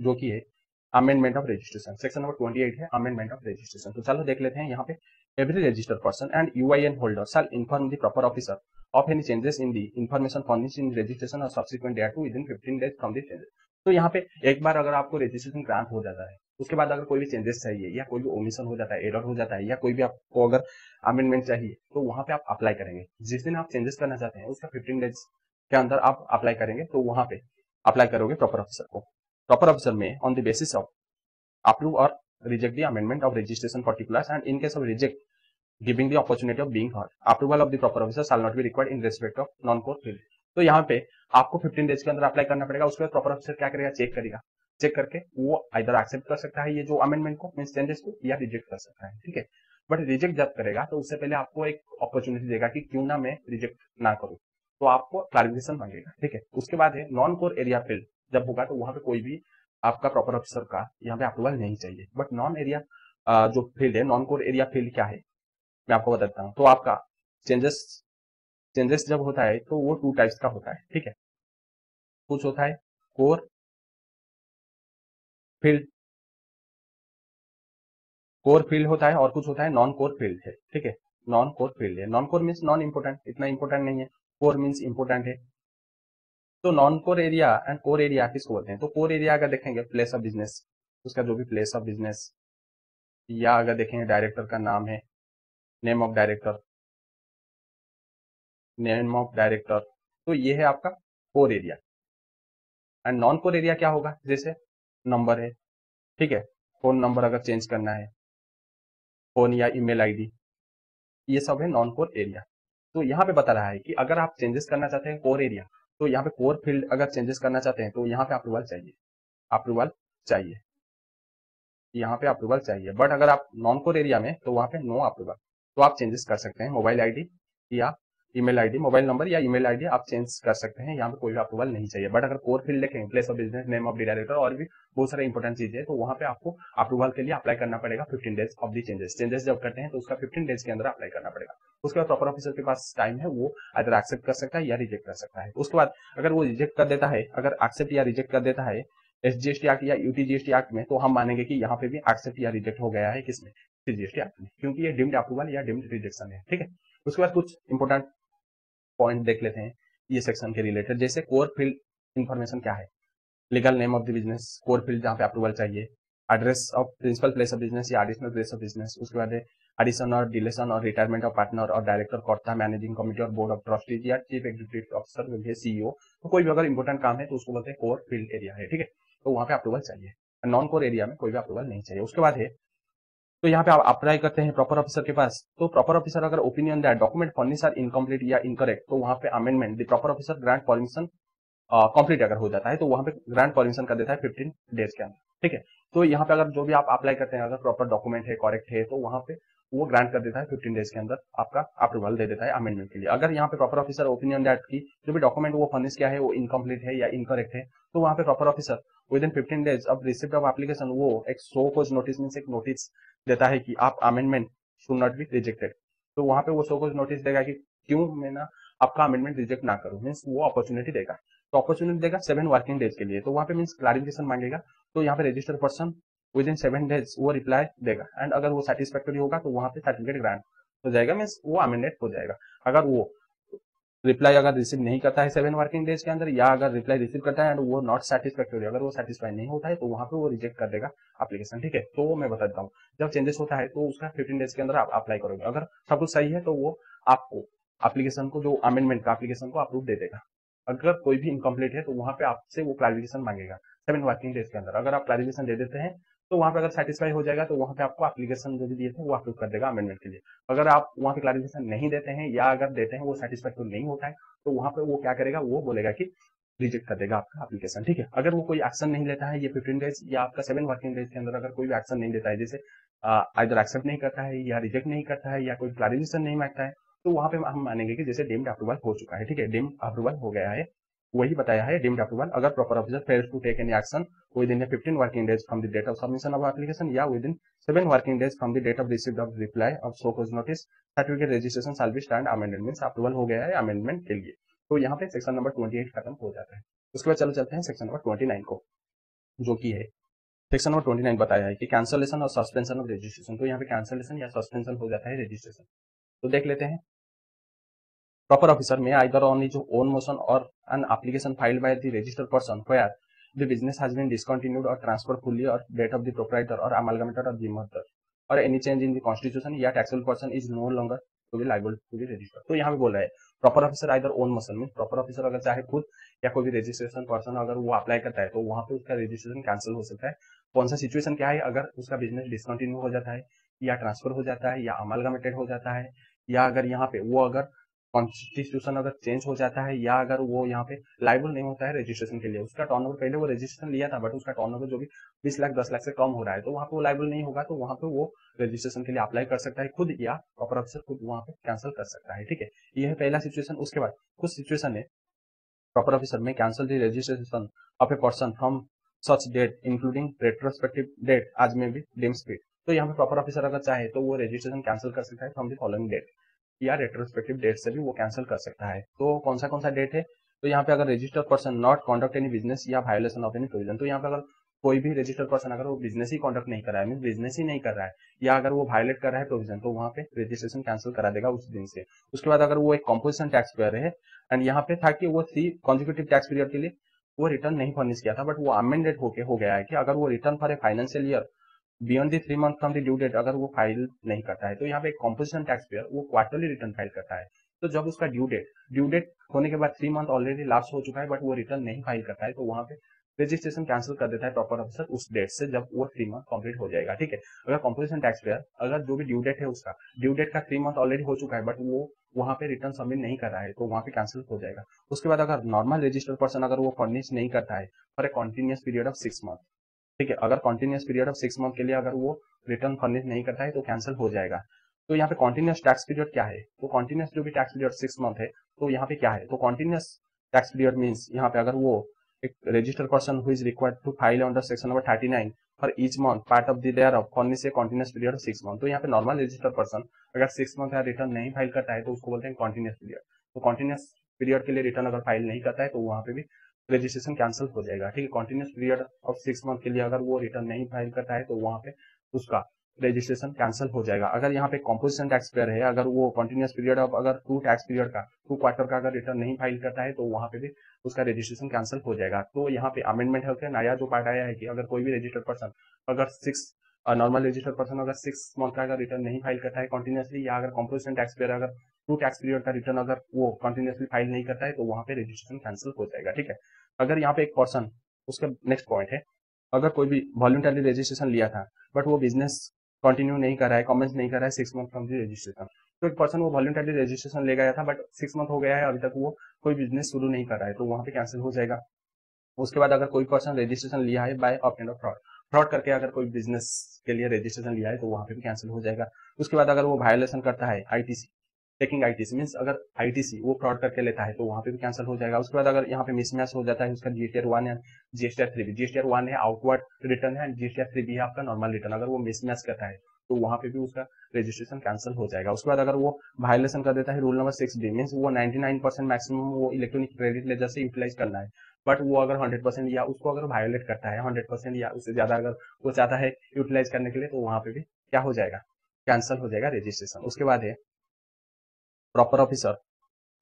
जो कि है amendment of registration. Section number 28 है अमेंडमेंट ऑफ रजिस्ट्रेशन। तो चलो देख लेते हैं यहाँ पे। Every registered person and UIN holder shall inform the proper officer of any changes in the information furnished in registration or subsequent thereto within 15 days from the changes। तो यहाँ पे एक बार अगर आपको रजिस्ट्रेशन ग्रांट हो जाता है उसके बाद अगर कोई भी चेंजेस चाहिए या कोई भी ओमिशन हो जाता है, एरर हो जाता है, या कोई भी आपको अगर अमेंडमेंट चाहिए तो वहां पे आप अप्लाई करेंगे। जिस दिन आप चेंजेस करना चाहते हैं उसका 15 डेज के अंदर आप अप्लाई करेंगे, तो वहां पे अप्लाई करोगे प्रॉपर ऑफिसर को। Proper officer may on the basis of approve और reject the amendment of registration particulars and in case of reject giving the opportunity of being heard, approval of the proper officer shall not be required in respect of non-court relief। तो यहाँ पे आपको 15 days के अंदर apply करना पड़ेगा। उसके बाद प्रॉपर ऑफिसर क्या करेगा, चेक करेगा, चेक करके वो आइदर एक्सेप्ट कर सकता है ये जो अमेंडमेंट को, मींस चेंजेस को, या रिजेक्ट कर सकता है, ठीक है। बट रिजेक्ट जब करेगा तो उससे पहले आपको एक अपॉर्चुनिटी देगा कि क्यों ना मैं रिजेक्ट ना करूं, तो आपको क्लैरिफिकेशन मांगेगा, ठीक है। उसके बाद है नॉन कोर एरिया फील्ड, जब होगा तो वहां पे कोई भी आपका प्रॉपर ऑफिसर का यहाँ पे अप्रूवल नहीं चाहिए। बट नॉन एरिया जो फील्ड है, नॉन कोर एरिया फील्ड क्या है मैं आपको बताता हूँ। तो आपका चेंजेस चेंजेस जब होता है तो वो 2 टाइप्स का होता है, ठीक है। कुछ होता है कोर फील्ड, कोर फील्ड होता है, और कुछ होता है नॉन कोर फील्ड है, ठीक है। नॉन कोर फील्ड है, non core means non important, इतना इंपोर्टेंट नहीं है। कोर मीन्स इंपोर्टेंट है। तो non core area and core area किसको बोलते हैं? तो कोर एरिया अगर देखेंगे प्लेस ऑफ बिजनेस, उसका जो भी प्लेस ऑफ बिजनेस, या अगर देखेंगे डायरेक्टर का नाम है, name of director, name of director, तो ये है आपका core area. And non core area क्या होगा, जैसे नंबर है, ठीक है, फोन नंबर अगर चेंज करना है, फोन या ईमेल आईडी, ये सब है नॉन कोर एरिया। तो यहाँ पे बता रहा है कि अगर आप चेंजेस करना चाहते हैं कोर एरिया, तो यहाँ पे कोर फील्ड अगर चेंजेस करना चाहते हैं तो यहाँ पे अप्रूवल चाहिए, अप्रूवल चाहिए, यहाँ पे अप्रूवल चाहिए। बट अगर आप नॉन कोर एरिया में तो वहाँ पे नो अप्रूवल, तो आप चेंजेस कर सकते हैं मोबाइल आईडी या ईमेल आईडी, मोबाइल नंबर या ईमेल आईडी आप चेंज कर सकते हैं, यहाँ पे कोई भी अप्रूवल नहीं चाहिए। बट अगर कोर फील्ड देखें, place of business, name of the director और भी बहुत सारे इंपॉर्टेंट चीजें है, तो वहाँ पे आपको अप्रूवल के लिए अप्लाई करना पड़ेगा 15 days of the changes. Changes जब करते हैं तो उसका 15 डेज के अंदर अप्लाई करना पड़ेगा। उसके बाद प्रॉपर ऑफिसर के पास टाइम है, वो अगर एक्सेप्ट कर सकता है या रिजेक्ट कर सकता है। उसके बाद अगर वो रिजेक्ट कर देता है, अगर एक्सेप्ट या रिजेक्ट कर देता है एसजीएसटी एक्ट या यूटीजीएसटी एक्ट में, तो हम मानेंगे कि यहाँ पे भी एक्सेप्ट या रिजेक्ट हो गया है, किसमें, सीजीएसटी एक्ट में, क्योंकि ये डिम्ड अप्रूवल या डिम्ड रिजेक्शन है, ठीक है। उसके बाद कुछ इंपॉर्टेंट पॉइंट देख लेते हैं ये सेक्शन के रिलेटेड, जैसे कोर फील्ड इन्फॉर्मेशन क्या है, legal name of the business, core field जहाँ पे अप्रूवल चाहिए, address of principal place of business या एडिशनल प्लेस ऑफ बिजनेस, उसके बाद एडिशन और डिलेशन और रिटायरमेंट ऑफ पार्टनर और डायरेक्टर, कर्ता, मैनेजिंग कमिटी और बोर्ड ऑफ ट्रस्टीज या चीफ एग्जीक्यूटिव ऑफिसर, सीईओ, तो कोई भी अगर इंपॉर्टेंट काम है तो उसको बोलते हैं कोर फील्ड एरिया है, ठीक है। तो वहाँ पे अप्रूवल चाहिए, नॉन कोर एरिया में कोई भी अप्रूवल नहीं चाहिए। उसके बाद है, तो यहाँ पे आप अप्लाई करते हैं प्रॉपर ऑफिसर के पास, तो प्रॉपर ऑफिसर अगर opinion that document furnish are incomplete या इनकरेक्ट, तो वहाँ पे amendment the proper officer grant permission complete अगर हो जाता है, तो वहां पे ग्रांट परमिशन कर देता है 15 डेज के अंदर, ठीक है। तो यहाँ पे अगर जो भी आप अप्लाई करते हैं, अगर प्रॉपर डॉक्यूमेंट है, करेक्ट है, तो वहां पे वो ग्रांट कर देता है 15 डेज के अंदर, आपका अप्रूवल दे देता है अमेंडमेंट के लिए। अगर यहाँ पे प्रॉपर ऑफिसर ओपिनियन दैट की जो भी डॉक्यूमेंट वो फर्निश किया है वो इनकम्प्लीट है या इनकरेक्ट है, तो वहाँ पे proper officer with in 15 days of receipt of application वो एक शो कोज नोटिस मींस एक नोटिस देता है कि आप amendment should not be rejected. तो वहां पे वो शो कोज नोटिस देगा कि क्यों मैं ना आपका अमेंडमेंट रिजेक्ट ना करूं, मीन्स वो अपॉर्चुनिटी देगा। तो अपॉर्चुनिटी देगा 7 वर्किंग डेज के लिए, तो वहां पे मींस क्लैरिफिकेशन मांगेगा, तो यहाँ पे registered person with in 7 days वो रिप्लाई देगा, एंड अगर वो सेटिस्फैक्टरी होगा तो वहां पे सर्टिफिकेट ग्रांट हो जाएगा, मीन्स वो अमेंडेड हो जाएगा। अगर वो रिप्लाई अगर रिसीव नहीं करता है 7 वर्किंग डेज के अंदर, या अगर रिप्लाई रिसीव करता है एंड वो नॉट सेटिस्फैक्टरी, अगर वो सेटिस्फाई नहीं होता है, तो वहां पे वो रिजेक्ट कर देगा एप्लीकेशन, ठीक है। तो वो मैं बता देता हूँ, जब चेंजेस होता है तो उसका 15 डेज के अंदर आप अप्लाई करोगे, अगर सब कुछ सही है तो वो आपको एप्लीकेशन को, जो अमेंडमेंट का एप्लीकेशन को अप्रूव दे देगा। अगर कोई भी इनकम्प्लीट है तो वहां पे आपसे वो क्लैरिफिकेशन मांगेगा 7 वर्किंग डेज के अंदर। अगर आप क्लैरिफिकेशन दे देते हैं तो वहां पे अगर सेटिस्फाई हो जाएगा तो वहां पे आपको एप्लीकेशन जो भी दिए थे वो अप्रूव कर देगा अमेंडमेंट के लिए। अगर आप वहां पे क्लैरिफिकेशन नहीं देते हैं, या अगर देते हैं वो सेटिस्फैक्टरी नहीं होता है, तो वहां पे वो क्या करेगा, वो बोलेगा कि रिजेक्ट कर देगा आपका एप्लीकेशन, ठीक है। अगर वो कोई एक्शन नहीं लेता है ये 15 डेज या आपका 7 वर्किंग डेज के अंदर, अगर कोई भी एक्शन नहीं लेता है, जैसे आइदर एक्सेप्ट नहीं करता है या रिजेक्ट नहीं करता है या कोई क्लैरिफिकेशन नहीं मांगता है, तो वहां पे हम मानेंगे कि जैसे डीम्ड अप्रूवल हो चुका है, ठीक है, डीम्ड अप्रूवल हो गया है, वही बताया है डीम्ड अप्रूवल। अगर proper officer fails to take any action within 15 working days from the date of submission of application या within 7 working days from the date of received of reply of show cause notice, certificate registration shall be stand amended, means approval हो गया है amendment के लिए। तो यहाँ पे section number 28 खत्म हो जाता है। उसके बाद चलो चलते हैं सेक्शन नंबर 29 को, जो कि है सेक्शन नंबर 29 बताया है कि कैंसलेशन और सस्पेंशन ऑफ रजिस्ट्रेशन। तो यहाँ पे कैंसलेशन या सस्पेंशन हो जाता है रजिस्ट्रेशन। तो देख लेते हैं, proper officer may either on his own motion or an application filed by the registered person where the business has been discontinued or transferred fully or death of the proprietor or amalgamated or demerger or any change in the constitution, या taxable person is no longer to be liable to be registered। तो यहाँ पे बोल रहा है proper officer either own motion में, proper officer अगर चाहे खुद या कोई भी रजिस्ट्रेशन पर्सन अगर वो अप्लाई करता है तो वहां पे उसका रजिस्ट्रेशन कैंसिल हो सकता है। कौन सा सिचुएशन क्या है, अगर उसका बिजनेस डिसकंटिन्यू हो जाता है या ट्रांसफर हो जाता है या अमालगमेटेड हो जाता है, या अगर यहाँ पे वो अगर कॉन्स्टिट्यूशन अगर चेंज हो जाता है या अगर वो यहाँ पे लाइबल नहीं होता है रजिस्ट्रेशन के लिए, उसका टर्नओवर पहले वो रजिस्ट्रेशन लिया था बट उसका टर्नओवर जो भी 20 लाख 10 लाख से कम हो रहा है तो वहाँ पे वो लाइबल नहीं होगा, तो वहाँ पे वो रजिस्ट्रेशन के लिए अप्लाई कर सकता है खुद या प्रॉपर ऑफिसर खुद वहाँ पे कैंसिल कर सकता है। ठीक है, ये है पहला सिचुएशन। उसके बाद कुछ सिचुएशन है proper officer may cancel the registration of a person from such date including retrospective date as may be deemed fit। तो यहाँ पे प्रॉपर ऑफिसर अगर चाहे तो वो रजिस्ट्रेशन कैंसिल कर सकता है फ्रॉम द फॉलोइंग डेट, या रेट्रोस्पेक्टिव डेट से भी वो कैंसिल कर सकता है। तो कौन सा डेट है, तो यहाँ पे अगर registered person not conduct any business या वायोलेशन ऑफ एनी प्रोविजन, तो यहाँ पे अगर कोई भी रजिस्टर्ड पर्सन अगर वो बिजनेस ही कंडक्ट नहीं कर रहा है, मीन बिजनेस ही नहीं कर रहा है, या अगर वो वायलेट कर रहा है प्रोविजन, तो वहाँ पे रजिस्ट्रेशन कैंसिल करा देगा उस दिन से। उसके बाद अगर वो एक कंपोजिशन टैक्स पेयर है एंड यहाँ पे था कि वो 3 कॉन्जिक्यूटिव टैक्स पीरियड के लिए वो रिटर्न नहीं फर्निश किया था, बट वो अमेंडेड होके हो गया है कि अगर वो return for a financial year beyond the 3 month from the due date अगर वो फाइल नहीं करता है, तो यहाँ पे एक कॉम्पोजिशन टैक्स पेयर वो क्वार्टरली रिटर्न फाइल करता है। तो जब उसका ड्यू डेट होने के बाद 3 मंथ ऑलरेडी लास्ट हो चुका है बट वो रिटर्न नहीं फाइल करता है, तो वहां पे रजिस्ट्रेशन कैंसिल कर देता है प्रॉपर ऑफिसर उस डेट से जब वो 3 मंथ कंप्लीट हो जाएगा। ठीक है, अगर कॉम्पोजिशन टैक्स पेयर अगर जो भी ड्यू डेट है उसका ड्यू डेट का 3 मंथ ऑलरेडी हो चुका है बट वो वहां पे रिटर्न सबमिट नहीं कर रहा है, तो वहां पे कैंसिल हो जाएगा। उसके बाद अगर नॉर्मल रजिस्टर्ड पर्सन अगर वो फर्निश नहीं करता है for a continuous period of 6 month, ठीक है, अगर कॉन्टिन्यूस पीरियड ऑफ 6 मंथ के लिए अगर वो रिटर्न फर्निश नहीं करता है तो कैंसिल हो जाएगा। तो यहाँ पे कॉन्टिन्यूस टैक्स पीरियड क्या है, तो कॉन्टिन्यूस जो भी टैक्स पीरियड 6 मंथ है, तो यहाँ पे क्या है, तो कॉन्टिन्यूस टैक्स पीरियड मीन्स यहाँ पे अगर वो एक registered person who is required to file under section number 39 for each month part of the there of furnish a continuous period of 6 month, तो यहाँ पे नॉर्मल रजिस्टर्ड पर्सन अगर 6 month या रिटर्न नहीं फाइल करता है तो उसको बोलते हैं कॉन्टिन्यूस पीरियड। तो कॉन्टिन्यूस पीरियड के लिए रिटर्न अगर फाइल नहीं करता है तो वहां पे भी रजिस्ट्रेशन कैंसिल हो जाएगा। ठीक है, कॉन्टिन्यूस पीरियड ऑफ 6 मंथ के लिए अगर वो रिटर्न नहीं फाइल करता है तो वहां पे उसका रजिस्ट्रेशन कैंसिल हो जाएगा। अगर यहाँ पे कॉम्पोजिशन टैक्स पेयर है, अगर वो कंटिन्यूस पीरियड ऑफ अगर 2 टैक्स पीरियड का 2 क्वार्टर का अगर रिटर्न नहीं फाइल करता है तो वहां पे भी उसका रजिस्ट्रेशन कैंसिल हो जाएगा। तो यहाँ पे अमेंडमेंट है नया जो पार्ट आया है कि अगर कोई भी रजिस्टर्ड पर्सन अगर 6 नॉर्मल रजिस्टर्ड पर्सन अगर 6 मंथ का अगर रिटर्न नहीं फाइल करता है कंटिन्यूसली, या अगर कॉम्पोजिशन टैक्स पेयर अगर 2 टैक्स पीरियड का रिटर्न अगर वो कंटिन्यूसली फाइल नहीं करता है तो वहां पे रजिस्ट्रेशन कैंसिल हो जाएगा। ठीक है, अगर यहाँ पे एक पर्सन, उसका नेक्स्ट पॉइंट है, अगर कोई भी वॉलंटरी रजिस्ट्रेशन लिया था बट वो बिजनेस कंटिन्यू नहीं कर रहा है, कमेंस नहीं कर रहा है 6 मंथ फ्रॉम द रजिस्ट्रेशन, तो एक पर्सन वो वॉलंटरी रजिस्ट्रेशन ले गया था बट 6 मंथ हो गया है अभी तक वो कोई बिजनेस शुरू नहीं कर रहा है, तो वहां पे कैंसिल हो जाएगा। उसके बाद अगर कोई पर्सन रजिस्ट्रेशन लिया है by obtained of fraud, fraud करके अगर कोई बिजनेस के लिए रजिस्ट्रेशन लिया है तो वहां पे भी कैंसिल हो जाएगा। उसके बाद अगर वो वायलेशन करता है आईटीसी, टेकिंग आईटीसी मींस अगर आईटीसी वो फ्रॉड करके लेता है तो वहां पे भी कैंसिल हो जाएगा। उसके बाद अगर यहाँ पे मिसमैच हो जाता है उसका जीएसटीआर 1 है जीएसटीआर 3 भी, जीएसटीआर 1 है आउटवर्ड रिटर्न है, जीएसटीआर 3 भी है आपका नॉर्मल रिटर्न, अगर वो मिसमैच करता है तो वहां पे भी उसका रजिस्ट्रेशन कैंसिल हो जाएगा। उसके बाद अगर वो वायलेशन कर देता है रूल नंबर 6 डी मींस वो 99% मैक्सिमम वो इलेक्ट्रॉनिक क्रेडिट लेजर से यूटिलाइज करना है, बट वो अगर 100% या उसको अगर वायोलेट करता है 100% या उससे ज्यादा अगर वो चाहता है यूटिलाइज करने के लिए, तो वहां पे भी क्या हो जाएगा, कैंसिल हो जाएगा रजिस्ट्रेशन। उसके बाद है proper officer,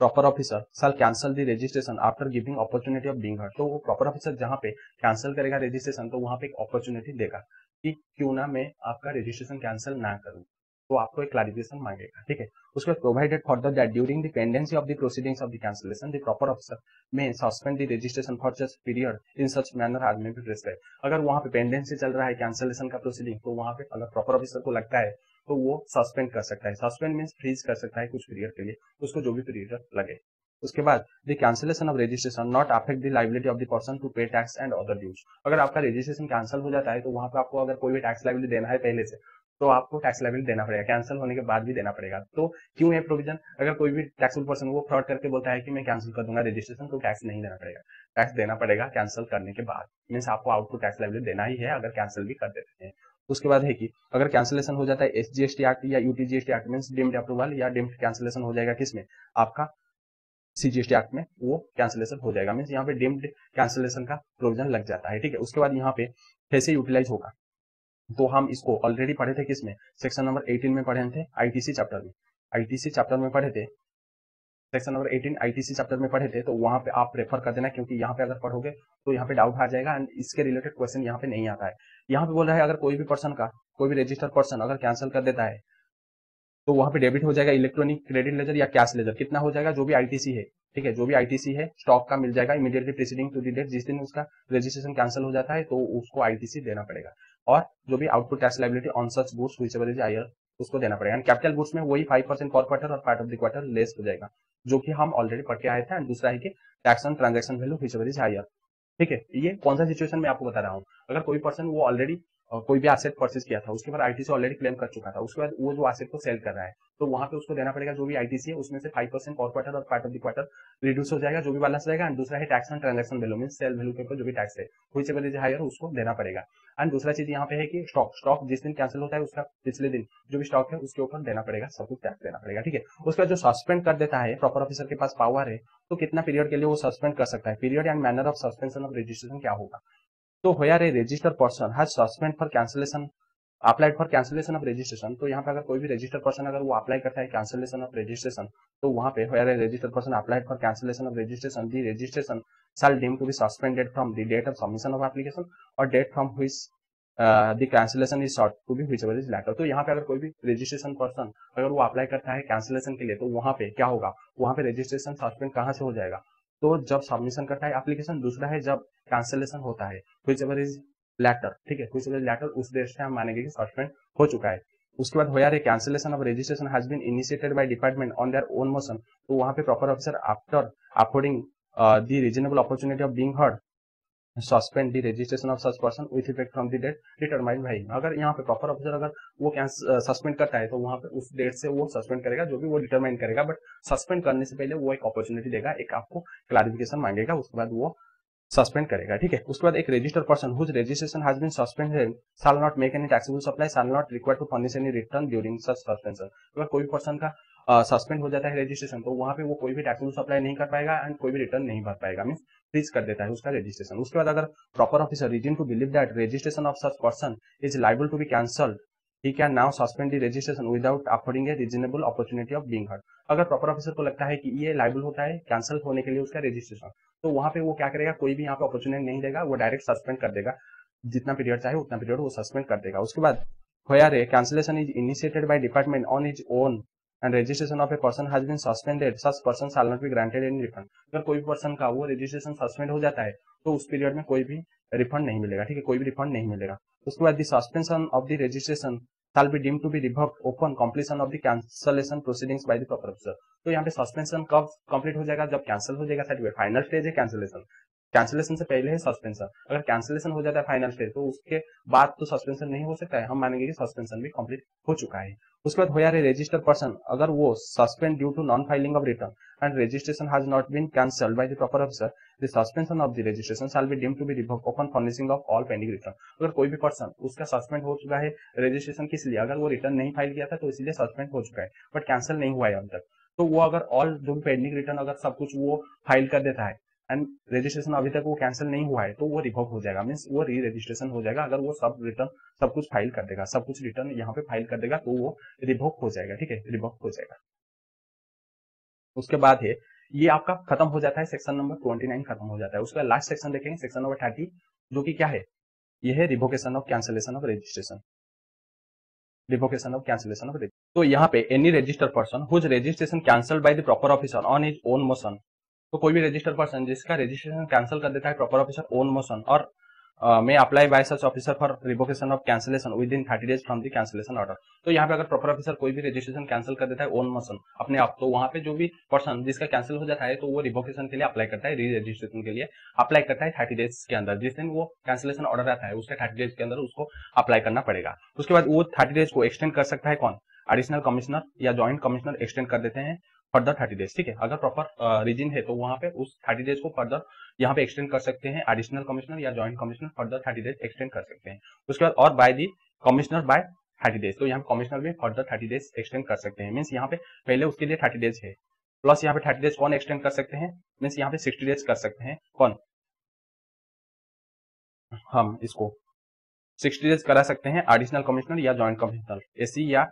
proper officer shall cancel the registration after giving opportunity of being heard. तो वो प्रॉपर ऑफिसर जहां पे कैंसिल करेगा रजिस्ट्रेशन तो वहां पे एक अपॉर्चुनिटी देगा कि क्यों ना मैं आपका रजिस्ट्रेशन कैंसिल ना करूं, तो आपको एक क्लैरिफिकेशन मांगेगा। ठीक है, उसके बाद provided for that during the pendency of the proceedings of the cancellation the proper officer may suspend the registration for such period in such manner as may be prescribed. अगर वहां पे पेंडेंसी चल रहा है कैंसिलेशन का proceeding तो वहां पे अगर प्रॉपर ऑफिसर को लगता है तो वो सस्पेंड कर सकता है, सस्पेंड मीन्स फ्रीज कर सकता है कुछ पीरियड के लिए, उसको जो भी पीरियड लगे। उसके बाद the cancellation of registration not affect the liability of the person to pay tax and other dues. अगर आपका रजिस्ट्रेशन कैंसिल हो जाता है तो वहां पे आपको अगर कोई भी टैक्स लाइबिलिटी देना है पहले से तो आपको टैक्स लाइबिलिटी देना पड़ेगा, कैंसिल होने के बाद भी देना पड़ेगा। तो क्यों है प्रोविजन, अगर कोई भी टैक्सेबल पर्सन वो फ्रॉड करके बोलता है कि मैं कैंसिल कर दूंगा रजिस्ट्रेशन, तो टैक्स नहीं देना पड़ेगा, टैक्स देना पड़ेगा कैंसिल करने के बाद, मीन्स आपको आउटपुट टैक्स लाइबिलिटी देना ही है अगर कैंसिल भी कर देते हैं। उसके बाद है कि अगर कैंसिलेशन हो जाता है एसजीएसटी एक्ट या UTGST act means deemed approval या डिम्ड कैंसिलेशन हो जाएगा किसमें, आपका सीजीएसटी एक्ट में वो कैंसिलेशन हो जाएगा, मीन्स यहाँ पे डिम्ड कैंसिलेशन का प्रोविजन लग जाता है। ठीक है, उसके बाद यहाँ पे कैसे यूटिलाइज होगा, तो हम इसको ऑलरेडी पढ़े थे किसमें, सेक्शन नंबर 18 में पढ़े थे आईटीसी चैप्टर में, आईटीसी चैप्टर में पढ़े थे, सेक्शन नंबर 18 आईटीसी चैप्टर में पढ़े थे, तो वहां पे आप रेफर कर देना क्योंकि यहाँ पे अगर पढ़ोगे तो यहाँ पे डाउट आ जाएगा एंड इसके रिलेटेड क्वेश्चन यहाँ पे नहीं आता है। यहाँ पे बोल रहा है अगर कोई भी पर्सन का कोई भी रजिस्टर्ड पर्सन अगर कैंसिल कर देता है तो वहां पे डेबिट हो जाएगा इलेक्ट्रॉनिक क्रेडिट लेजर या कैश लेजर, कितना हो जाएगा जो भी आईटीसी है, ठीक है, जो भी आईटीसी है स्टॉक का मिल जाएगा immediately preceding to the date जिस दिन उसका रजिस्ट्रेशन कैंसिल हो जाता है तो उसको आईटीसी देना पड़ेगा, और जो भी output tax liability on such goods whichever is higher उसको देना पड़ेगा। कैपिटल गुड्स में वही 5% पर क्वार्टर और part of the quarter less हो जाएगा, जो कि हम ऑलरेडी पढ़ के आए थे, एंड दूसरा है कि tax on transaction value whichever is higher. ठीक है, ये कौन सा सिचुएशन में आपको बता रहा हूँ, अगर कोई पर्सन वो ऑलरेडी कोई भी एसेट परचेज किया था, उसके बाद आईटीसी ऑलरेडी क्लेम कर चुका था, उसके बाद वो जो एसेट को सेल कर रहा है, तो वहां पे उसको देना पड़ेगा जो भी आईटीसी है उसमें से 5% और क्वार्टर और part of the quarter reduce हो जाएगा, जो भी बैलेंस रहेगा। एंड दूसरा है tax on transaction value mean sale value के ऊपर जो भी टैक्स है व्हिचएवर इज हायर उसको देना पड़ेगा। एंड दूसरा चीज यहाँ पे है कि स्टॉक जिस दिन कैंसिल होता है उसका पिछले दिन जो भी स्टॉक है उसके ऊपर देना पड़ेगा, सब कुछ टैक्स देना पड़ेगा। ठीक है, उसका जो सस्पेंड कर देता है, प्रॉपर ऑफिसर के पास पावर है, तो कितना पीरियड के लिए वो सस्पेंड कर सकता है, period and manner of suspension of registration क्या होगा। तो where a registered person has suspend for cancellation applied for cancellation of registration, तो यहाँ पे अगर कोई भी रजिस्टर्ड पर्सन अगर वो अप्लाई करता है कैंसिलेशन ऑफ रजिस्ट्रेशन, तो वहां पे where a registered person applied for cancellation of registration, the registration shall deem to be suspended from the date of submission of application और date from which the cancellation is sought to be whichever is later. तो यहाँ पे अगर कोई भी registration person अगर वो apply करता है कैंसिलेशन के लिए, तो वहां पे क्या होगा, वहां पे रजिस्ट्रेशन सस्पेंड कहाँ से हो जाएगा, तो जब सबमिशन करता है एप्लीकेशन, दूसरा है जब कैंसिलेशन होता है व्हिचएवर इज लेटर। ठीक है, व्हिचएवर इज लेटर उस देश से हम मानेंगे कि सस्पेंड हो चुका है। उसके बाद होया रे cancellation of registration has been initiated by department on their own motion, तो वहां पे proper officer after affording the reasonable opportunity of being heard suspend the registration of such person with effect from the date determined by him. अगर यहाँ पे proper officer अगर वो suspend करता है तो वहां पे उस डेट से वो सस्पेंड करेगा जो भी वो डिटरमाइन करेगा, बट सस्पेंड करने से पहले वो एक अपॉर्चुनिटी देगा, एक आपको क्लैरिफिकेशन मांगेगा, उसके बाद वो सस्पेंड करेगा। ठीक है, उसके बाद एक registered person whose registration has been suspended shall not make any taxable supply shall not require to furnish any return during such suspension. अगर कोई पर्सन का सस्पेंड हो जाता है रजिस्ट्रेशन, तो वहां पे वो कोई भी टैक्सेबल सप्लाई नहीं कर पाएगा एंड कोई भी रिटर्न नहीं भर पाएगा, मींस फ्रीज कर देता है उसका रजिस्ट्रेशन। उसके बाद अगर proper officer reason to believe that registration of such person is liable to be cancelled, he can now suspend the registration without affording a reasonable opportunity of being heard। अगर proper officer को लगता है कि ये liable होता है cancel होने के लिए उसका रजिस्ट्रेशन, तो वहां पे वो क्या करेगा, कोई भी यहाँ पे अपॉर्चुनिटी नहीं देगा, वो डायरेक्ट सस्पेंड कर देगा, जितना पीरियड चाहे उतना पीरियड वो सस्पेंड कर देगा। उसके बाद where a cancellation is initiated by department on its own and registration of a person has been suspended, such person shall not be granted any refund। अगर कोई पर्सन का वो रजिस्ट्रेशन सस्पेंड हो जाता है तो उस पीरियड में कोई भी रिफंड नहीं मिलेगा। ठीक है, कोई भी रिफंड नहीं मिलेगा। उसके बाद the suspension of the registration shall be deemed to be revoked upon completion of the cancellation proceedings by the proper officer। तो यहाँ पे सस्पेंशन कब कंप्लीट हो जाएगा, जब कैंसिल हो जाएगा सर्टिफिकेट, फाइनल स्टेज है कैंसिलेशन, कैंसिलेशन से पहले है सस्पेंशन। अगर कैंसिलेशन हो जाता है फाइनल स्टेज, तो उसके बाद तो सस्पेंशन नहीं हो सकता है, हम मानेंगे कि सस्पेंशन भी कंप्लीट हो चुका है। उसके बाद हो यार रजिस्टर्ड पर्सन अगर वो suspend due to non filing of return and registration has not been cancelled by the proper officer, the suspension of the registration shall be deemed to be revoked upon furnishing of all pending return. अगर कोई भी person उसका suspend हो चुका है registration किस लिए, अगर वो रिटर्न नहीं फाइल किया था तो इसीलिए सस्पेंड हो चुका है, बट कैंसिल नहीं हुआ है अब तक, तो वो अगर ऑल जो पेंडिंग रिटर्न अगर सब कुछ वो फाइल कर देता है एंड रजिस्ट्रेशन अभी तक वो कैंसिल नहीं हुआ है, तो वो रिवोक हो जाएगा, मींस वो री रजिस्ट्रेशन हो जाएगा। अगर वो सब रिटर्न सब कुछ फाइल कर देगा, सब कुछ रिटर्न यहाँ पे फाइल कर देगा, तो वो रिवोक हो जाएगा। ठीक है, रिवोक हो जाएगा। उसके बाद है ये आपका खत्म हो जाता है, सेक्शन नंबर 29 खत्म हो जाता है। उसका लास्ट सेक्शन देखेंगे सेक्शन नंबर 30, जो कि क्या है, ये है revocation of cancellation of registration. Revocation of cancellation of registration, तो यहाँ पे any registered person whose registration cancelled by the proper officer on his own motion, तो कोई भी रजिस्टर्ड पर्सन जिसका रजिस्ट्रेशन कैंसिल कर देता है प्रॉपर ऑफिसर ओन मोशन और may apply by such officer for revocation of cancellation within 30 days from the cancellation order। तो यहाँ पे अगर प्रॉपर ऑफिसर कोई भी रजिस्ट्रेशन कैंसिल कर देता है ओन मोशन अपने आप, तो वहां पे जो भी पर्सन जिसका कैंसिल हो जाता है तो वो रिवोकेशन के लिए अप्लाई करता है, री रजिस्ट्रेशन के लिए अप्लाई करता है 30 डेज के अंदर। जिस दिन वो कैंसिलेशन ऑर्डर आता है उसके 30 डेज के अंदर उसको अप्लाई करना पड़ेगा। उसके बाद वो 30 डेज को एक्सटेंड कर सकता है कौन, एडिशनल कमिश्नर या ज्वाइंट कमिश्नर एक्सटेंड कर देते हैं फर्दर 30 डेज। ठीक है, अगर प्रॉपर रीजन है तो वहां पे उस 30 डेज को फर्दर यहाँ पे एक्सटेंड कर सकते हैं एडिशनल कमिश्नर या joint commissioner, further 30 days extend कर सकते हैं। उसके बाद और by the commissioner by 30 days, तो यहाँ पे कमिश्नर भी फर्दर 30 डेज एक्सटेंड कर सकते हैं। मीन्स यहाँ पे पहले उसके लिए 30 डेज है, प्लस यहाँ पे 30 डेज कौन एक्सटेंड कर सकते हैं, मीन्स यहाँ पे 60 डेज कर सकते हैं कौन, हम इसको 60 डेज करा सकते हैं एडिशनल कमिश्नर या ज्वाइंट कमिश्नर, एसी या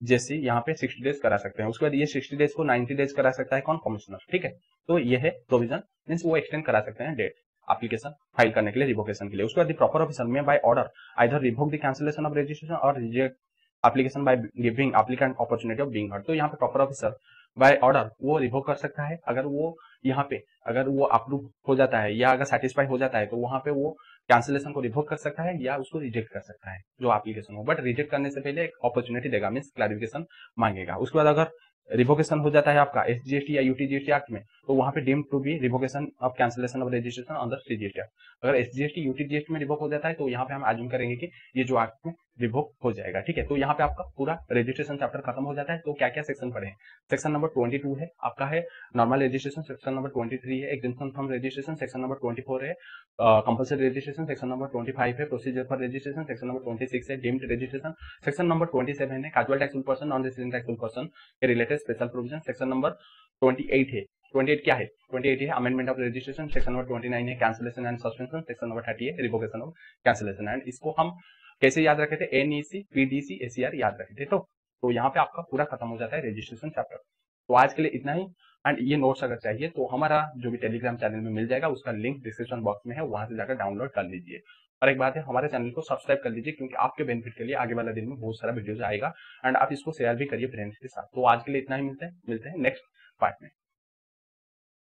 जैसे यहाँ पे 60 डेज करा सकते हैं। उसके बाद ये 60 डेज को 90 डेज करा सकता है कौन, कमिश्नर। ठीक है, तो ये है प्रोविजन, मींस वो एक्सटेंड करा सकते हैं डेट एप्लीकेशन फाइल करने के लिए, रिवोकेशन के लिए। उसके बाद proper officer may by order either revoke the cancellation of registration और reject application by giving applicant opportunity of being heard. तो यहाँ पे प्रॉपर ऑफिसर बाय ऑर्डर वो रिवोक कर सकता है, अगर वो यहाँ पे अगर वो अप्रूव हो जाता है या अगर सेटिस्फाई हो जाता है तो वहां पे वो कैंसिलेशन को रिवोक कर सकता है या उसको रिजेक्ट कर सकता है जो एप्लीकेशन हो, बट रिजेक्ट करने से पहले एक अपॉर्चुनिटी देगा, मींस क्लैरिफिकेशन मांगेगा। उसके बाद अगर रिवोकेशन हो जाता है आपका एसजीएसटी या यूटीजीएसटी एक्ट में, तो वहां पे deemed to be revocation of cancellation of registration under CGST act. अगर एसजीएसटी यूटीजीएसटी में रिवोक हो जाता है तो यहाँ पे हम एज्यूम करेंगे कि ये जो एक्ट में रिवोक हो जाएगा, ठीक है। तो यहाँ पे आपका पूरा रजिस्ट्रेशन चैप्टर खत्म हो जाता है। तो क्या क्या सेक्शन पढ़े हैं? सेक्शन नंबर 22 है आपका है नॉर्मल रजिस्ट्रेशन, सेक्शन नंबर 23 है exemption from registration, section number 24 है कंपल्सरी रजिस्ट्रेशन, सेक्शन नंबर 25 है procedure for registration, section number 26 है डीम्ड रजिस्ट्रेशन, सेक्शन नंबर 27 है casual taxable person non resident taxable person के related special provision, section number 28 है 28 क्या है 28 है amendment of registration, section number 29 है cancellation and suspension, section number 30 है revocation of cancellation. And इसको हम कैसे याद रखे थे? एनईसी पीडीसी एसीआर याद रखे थे। तो यहाँ पे आपका पूरा खत्म हो जाता है रजिस्ट्रेशन चैप्टर। तो आज के लिए इतना ही। एंड ये नोट्स अगर चाहिए तो हमारा जो भी टेलीग्राम चैनल में मिल जाएगा, उसका लिंक डिस्क्रिप्शन बॉक्स में है, वहां से जाकर डाउनलोड कर लीजिए। और एक बात है, हमारे चैनल को सब्सक्राइब कर लीजिए क्योंकि आपके बेनिफिट के लिए आगे वाला दिन में बहुत सारा वीडियोज आएगा। एंड आप इसको शेयर भी करिए फ्रेंड्स के साथ। तो आज के लिए इतना ही, मिलते हैं नेक्स्ट पार्ट में।